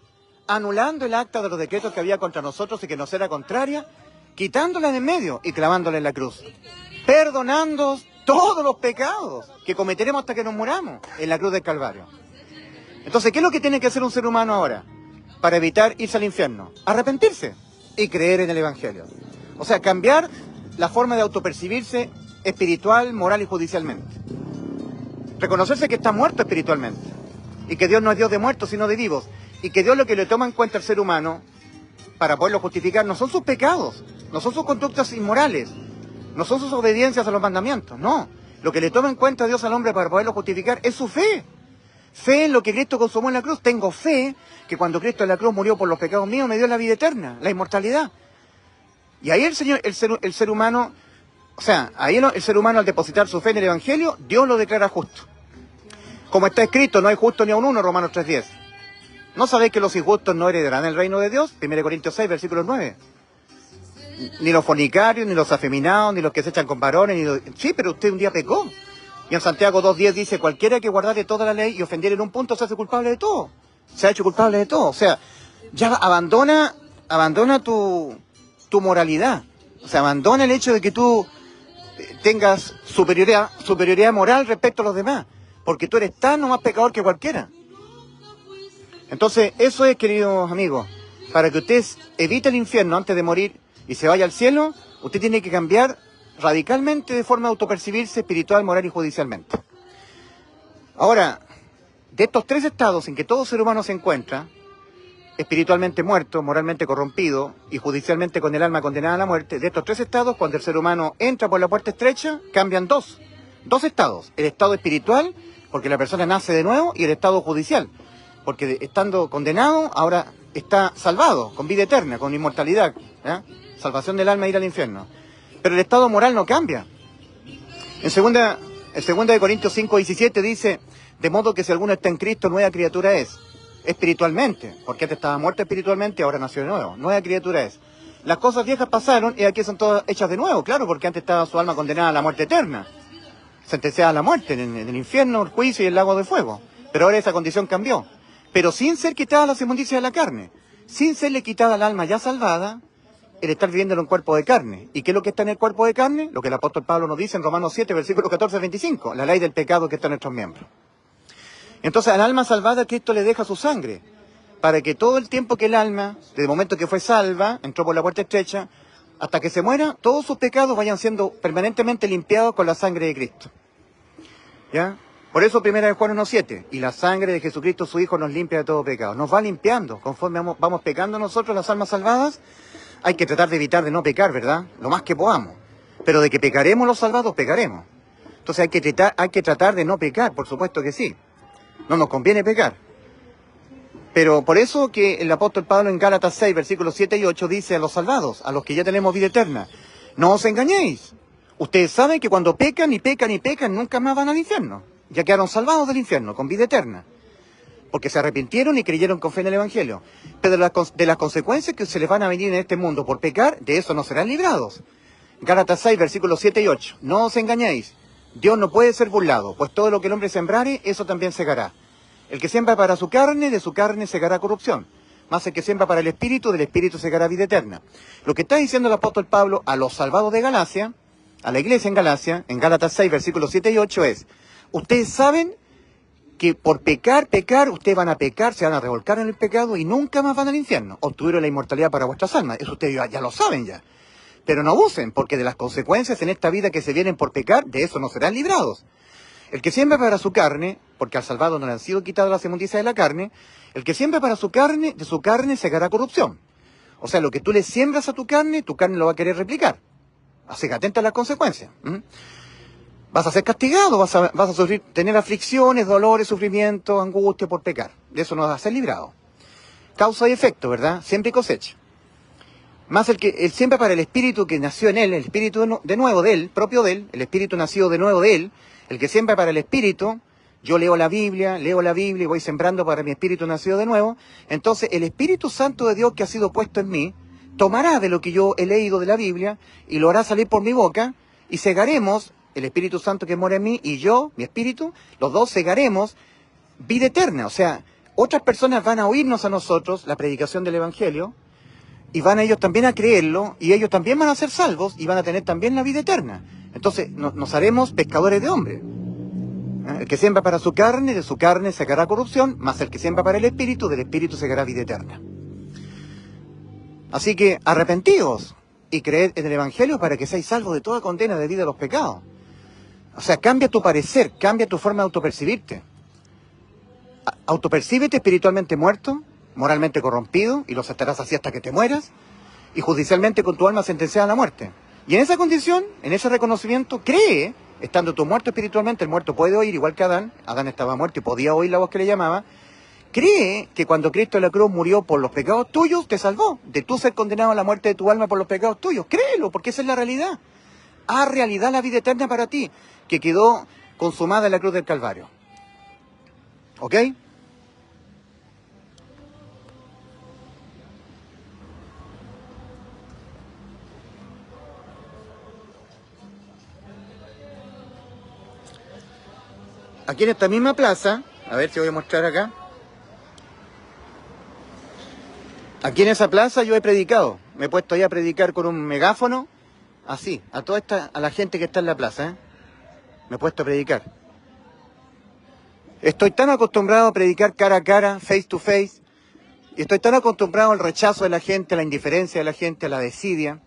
anulando el acta de los decretos que había contra nosotros y que nos era contraria, quitándola de en medio y clavándola en la cruz. Perdonándoos todos los pecados que cometeremos hasta que nos muramos en la cruz del Calvario. Entonces, ¿qué es lo que tiene que hacer un ser humano ahora para evitar irse al infierno? Arrepentirse y creer en el Evangelio. O sea, cambiar la forma de autopercibirse espiritual, moral y judicialmente. Reconocerse que está muerto espiritualmente y que Dios no es Dios de muertos, sino de vivos. Y que Dios lo que le toma en cuenta al ser humano para poderlo justificar no son sus pecados, no son sus conductas inmorales, no son sus obediencias a los mandamientos, no. Lo que le toma en cuenta a Dios al hombre para poderlo justificar es su fe. Fe en lo que Cristo consumó en la cruz. Tengo fe que cuando Cristo en la cruz murió por los pecados míos me dio la vida eterna, la inmortalidad. Y ahí el ser humano, o sea, ahí el ser humano al depositar su fe en el Evangelio, Dios lo declara justo. Como está escrito, no hay justo ni a un uno, Romanos 3:10. ¿No sabéis que los injustos no heredarán el reino de Dios? 1 Corintios 6, versículo 9. Ni los fornicarios, ni los afeminados, ni los que se echan con varones, Sí, pero usted un día pecó. Y en Santiago 2:10 dice, cualquiera que guardare toda la ley y ofendiere en un punto se hace culpable de todo. Se ha hecho culpable de todo. O sea, ya abandona tu moralidad. O sea, abandona el hecho de que tú tengas superioridad moral respecto a los demás. Porque tú eres tan o más pecador que cualquiera. Entonces, eso es, queridos amigos, para que usted evite el infierno antes de morir y se vaya al cielo, usted tiene que cambiar radicalmente de forma de autopercibirse espiritual, moral y judicialmente. Ahora, de estos tres estados en que todo ser humano se encuentra, espiritualmente muerto, moralmente corrompido y judicialmente con el alma condenada a la muerte, de estos tres estados, cuando el ser humano entra por la puerta estrecha, cambian dos estados. El estado espiritual, porque la persona nace de nuevo, y el estado judicial, porque estando condenado, ahora está salvado, con vida eterna, con inmortalidad, ¿ya? Salvación del alma e ir al infierno. Pero el estado moral no cambia. En 2 de Corintios 5:17 dice, de modo que si alguno está en Cristo, nueva criatura es, espiritualmente, porque antes estaba muerto espiritualmente, ahora nació de nuevo, nueva criatura es. Las cosas viejas pasaron y aquí son todas hechas de nuevo, claro, porque antes estaba su alma condenada a la muerte eterna, sentenciada a la muerte, en el infierno, el juicio y el lago de fuego. Pero ahora esa condición cambió. Pero sin ser quitada las inmundicias de la carne, sin serle quitada al alma ya salvada, el estar viviendo en un cuerpo de carne. ¿Y qué es lo que está en el cuerpo de carne? Lo que el apóstol Pablo nos dice en Romanos 7, versículos 14-25, la ley del pecado que está en nuestros miembros. Entonces al alma salvada Cristo le deja su sangre, para que todo el tiempo que el alma, desde el momento que fue salva, entró por la puerta estrecha, hasta que se muera, todos sus pecados vayan siendo permanentemente limpiados con la sangre de Cristo. ¿Ya? Por eso 1 Juan 1:7, y la sangre de Jesucristo su Hijo nos limpia de todo pecado. Nos va limpiando, conforme vamos pecando nosotros las almas salvadas. Hay que tratar de evitar de no pecar, ¿verdad? Lo más que podamos. Pero de que pecaremos los salvados, pecaremos. Entonces hay que tratar de no pecar, por supuesto que sí. No nos conviene pecar. Pero por eso que el apóstol Pablo en Gálatas 6, versículos 7 y 8 dice a los salvados, a los que ya tenemos vida eterna, no os engañéis. Ustedes saben que cuando pecan y pecan y pecan, nunca más van al infierno. Ya quedaron salvados del infierno, con vida eterna. Porque se arrepintieron y creyeron con fe en el Evangelio. Pero de las consecuencias que se les van a venir en este mundo por pecar, de eso no serán librados. Gálatas 6, versículos 7 y 8. No os engañéis. Dios no puede ser burlado, pues todo lo que el hombre sembrare, eso también segará. El que siembra para su carne, de su carne segará corrupción. Mas el que siembra para el Espíritu, del Espíritu segará vida eterna. Lo que está diciendo el apóstol Pablo a los salvados de Galacia, a la iglesia en Galacia, en Gálatas 6, versículos 7 y 8 es, ustedes saben que por pecar, ustedes van a pecar, se van a revolcar en el pecado y nunca más van al infierno. Obtuvieron la inmortalidad para vuestras almas. Eso ustedes ya lo saben ya. Pero no abusen, porque de las consecuencias en esta vida que se vienen por pecar, de eso no serán librados. El que siembra para su carne, porque al salvado no le han sido quitadas las inmundicias de la carne, el que siembra para su carne, de su carne segará corrupción. O sea, lo que tú le siembras a tu carne lo va a querer replicar. Así que atenta a las consecuencias. Vas a ser castigado, vas a sufrir, tener aflicciones, dolores, sufrimiento, angustia por pecar. De eso no vas a ser librado. Causa y efecto, ¿verdad? Siempre y cosecha. Más el siembra para el espíritu que nació en él, el espíritu de nuevo de él, propio de él, el espíritu nacido de nuevo de él, el que siembra para el espíritu, yo leo la Biblia y voy sembrando para mi espíritu nacido de nuevo, entonces el Espíritu Santo de Dios que ha sido puesto en mí, tomará de lo que yo he leído de la Biblia y lo hará salir por mi boca, y segaremos, el Espíritu Santo que mora en mí y yo, mi espíritu, los dos segaremos vida eterna. O sea, otras personas van a oírnos a nosotros la predicación del Evangelio y van a ellos también a creerlo y ellos también van a ser salvos y van a tener también la vida eterna. Entonces nos haremos pescadores de hombres. El que siembra para su carne, de su carne sacará corrupción, mas el que siembra para el Espíritu, del Espíritu sacará vida eterna. Así que arrepentíos y creed en el Evangelio para que seáis salvos de toda condena debida a los pecados. O sea, cambia tu parecer, cambia tu forma de autopercibirte. Autopercíbete espiritualmente muerto, moralmente corrompido, y lo estarás así hasta que te mueras, y judicialmente con tu alma sentenciada a la muerte. Y en esa condición, en ese reconocimiento, cree, estando tú muerto espiritualmente, el muerto puede oír igual que Adán estaba muerto y podía oír la voz que le llamaba, cree que cuando Cristo en la cruz murió por los pecados tuyos, te salvó, de tú ser condenado a la muerte de tu alma por los pecados tuyos. Créelo, porque esa es la realidad. Haz realidad la vida eterna para ti, que quedó consumada en la cruz del Calvario. ¿Ok? Aquí en esta misma plaza, a ver si voy a mostrar acá. Aquí en esa plaza yo he predicado. Me he puesto ahí a predicar con un megáfono, así, a la gente que está en la plaza, ¿eh? Me he puesto a predicar. Estoy tan acostumbrado a predicar cara a cara, face to face, y estoy tan acostumbrado al rechazo de la gente, a la indiferencia de la gente, a la desidia.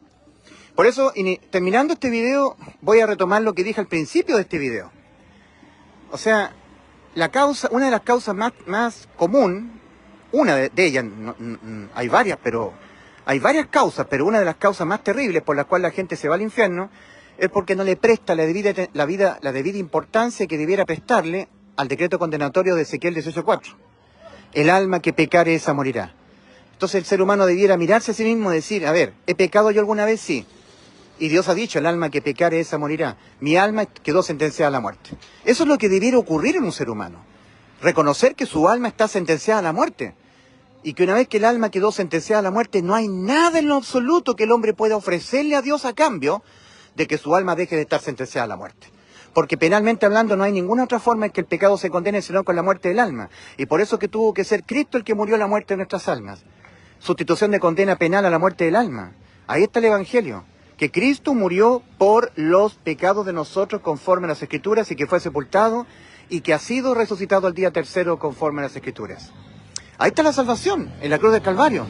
Por eso, terminando este video, voy a retomar lo que dije al principio de este video. O sea, una de las causas más común, una de ellas, hay varias, pero hay varias causas, pero una de las causas más terribles por las cuales la gente se va al infierno es porque no le presta la debida importancia que debiera prestarle al decreto condenatorio de Ezequiel 18:4. El alma que pecare esa morirá. Entonces el ser humano debiera mirarse a sí mismo y decir, a ver, ¿he pecado yo alguna vez? Sí. Y Dios ha dicho, el alma que pecare esa morirá. Mi alma quedó sentenciada a la muerte. Eso es lo que debiera ocurrir en un ser humano. Reconocer que su alma está sentenciada a la muerte. Y que una vez que el alma quedó sentenciada a la muerte, no hay nada en lo absoluto que el hombre pueda ofrecerle a Dios a cambio de que su alma deje de estar sentenciada a la muerte. Porque penalmente hablando no hay ninguna otra forma en que el pecado se condene sino con la muerte del alma. Y por eso que tuvo que ser Cristo el que murió la muerte de nuestras almas. Sustitución de condena penal a la muerte del alma. Ahí está el Evangelio. Que Cristo murió por los pecados de nosotros conforme a las Escrituras y que fue sepultado y que ha sido resucitado al día tercero conforme a las Escrituras. Ahí está la salvación, en la cruz del Calvario.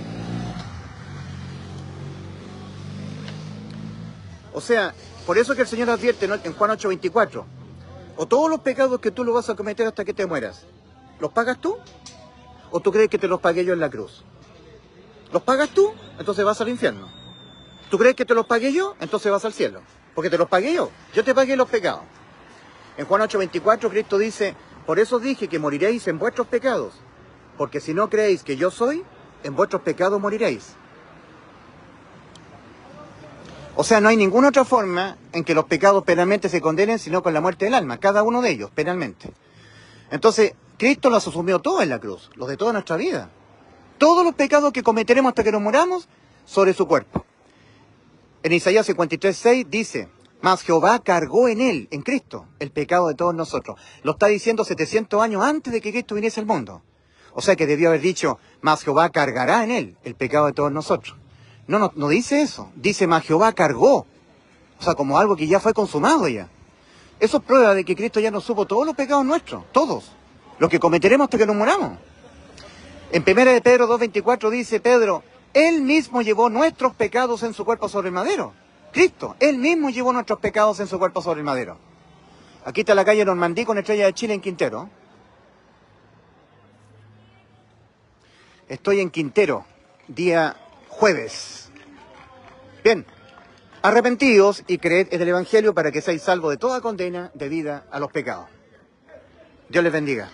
O sea, por eso que el Señor advierte, ¿no?, en Juan 8:24, o todos los pecados que tú los vas a cometer hasta que te mueras, ¿los pagas tú? ¿O tú crees que te los pagué yo en la cruz? ¿Los pagas tú? Entonces vas al infierno. ¿Tú crees que te los pagué yo? Entonces vas al cielo. Porque te los pagué yo. Yo te pagué los pecados. En Juan 8:24 Cristo dice, por eso dije que moriréis en vuestros pecados. Porque si no creéis que yo soy, en vuestros pecados moriréis. O sea, no hay ninguna otra forma en que los pecados penalmente se condenen sino con la muerte del alma. Cada uno de ellos, penalmente. Entonces, Cristo los asumió todo en la cruz. Los de toda nuestra vida. Todos los pecados que cometeremos hasta que nos muramos sobre su cuerpo. En Isaías 53:6 dice, mas Jehová cargó en él, en Cristo, el pecado de todos nosotros. Lo está diciendo 700 años antes de que Cristo viniese al mundo. O sea que debió haber dicho, mas Jehová cargará en él el pecado de todos nosotros. No dice eso. Dice, mas Jehová cargó. O sea, como algo que ya fue consumado ya. Eso es prueba de que Cristo ya nos supo todos los pecados nuestros. Todos. Los que cometeremos hasta que nos muramos. En 1 de Pedro 2:24 dice Pedro, Él mismo llevó nuestros pecados en su cuerpo sobre el madero. Cristo, Él mismo llevó nuestros pecados en su cuerpo sobre el madero. Aquí está la calle Normandí con Estrella de Chile en Quintero. Estoy en Quintero, día jueves. Bien, arrepentidos y creed en el Evangelio para que seáis salvos de toda condena debida a los pecados. Dios les bendiga.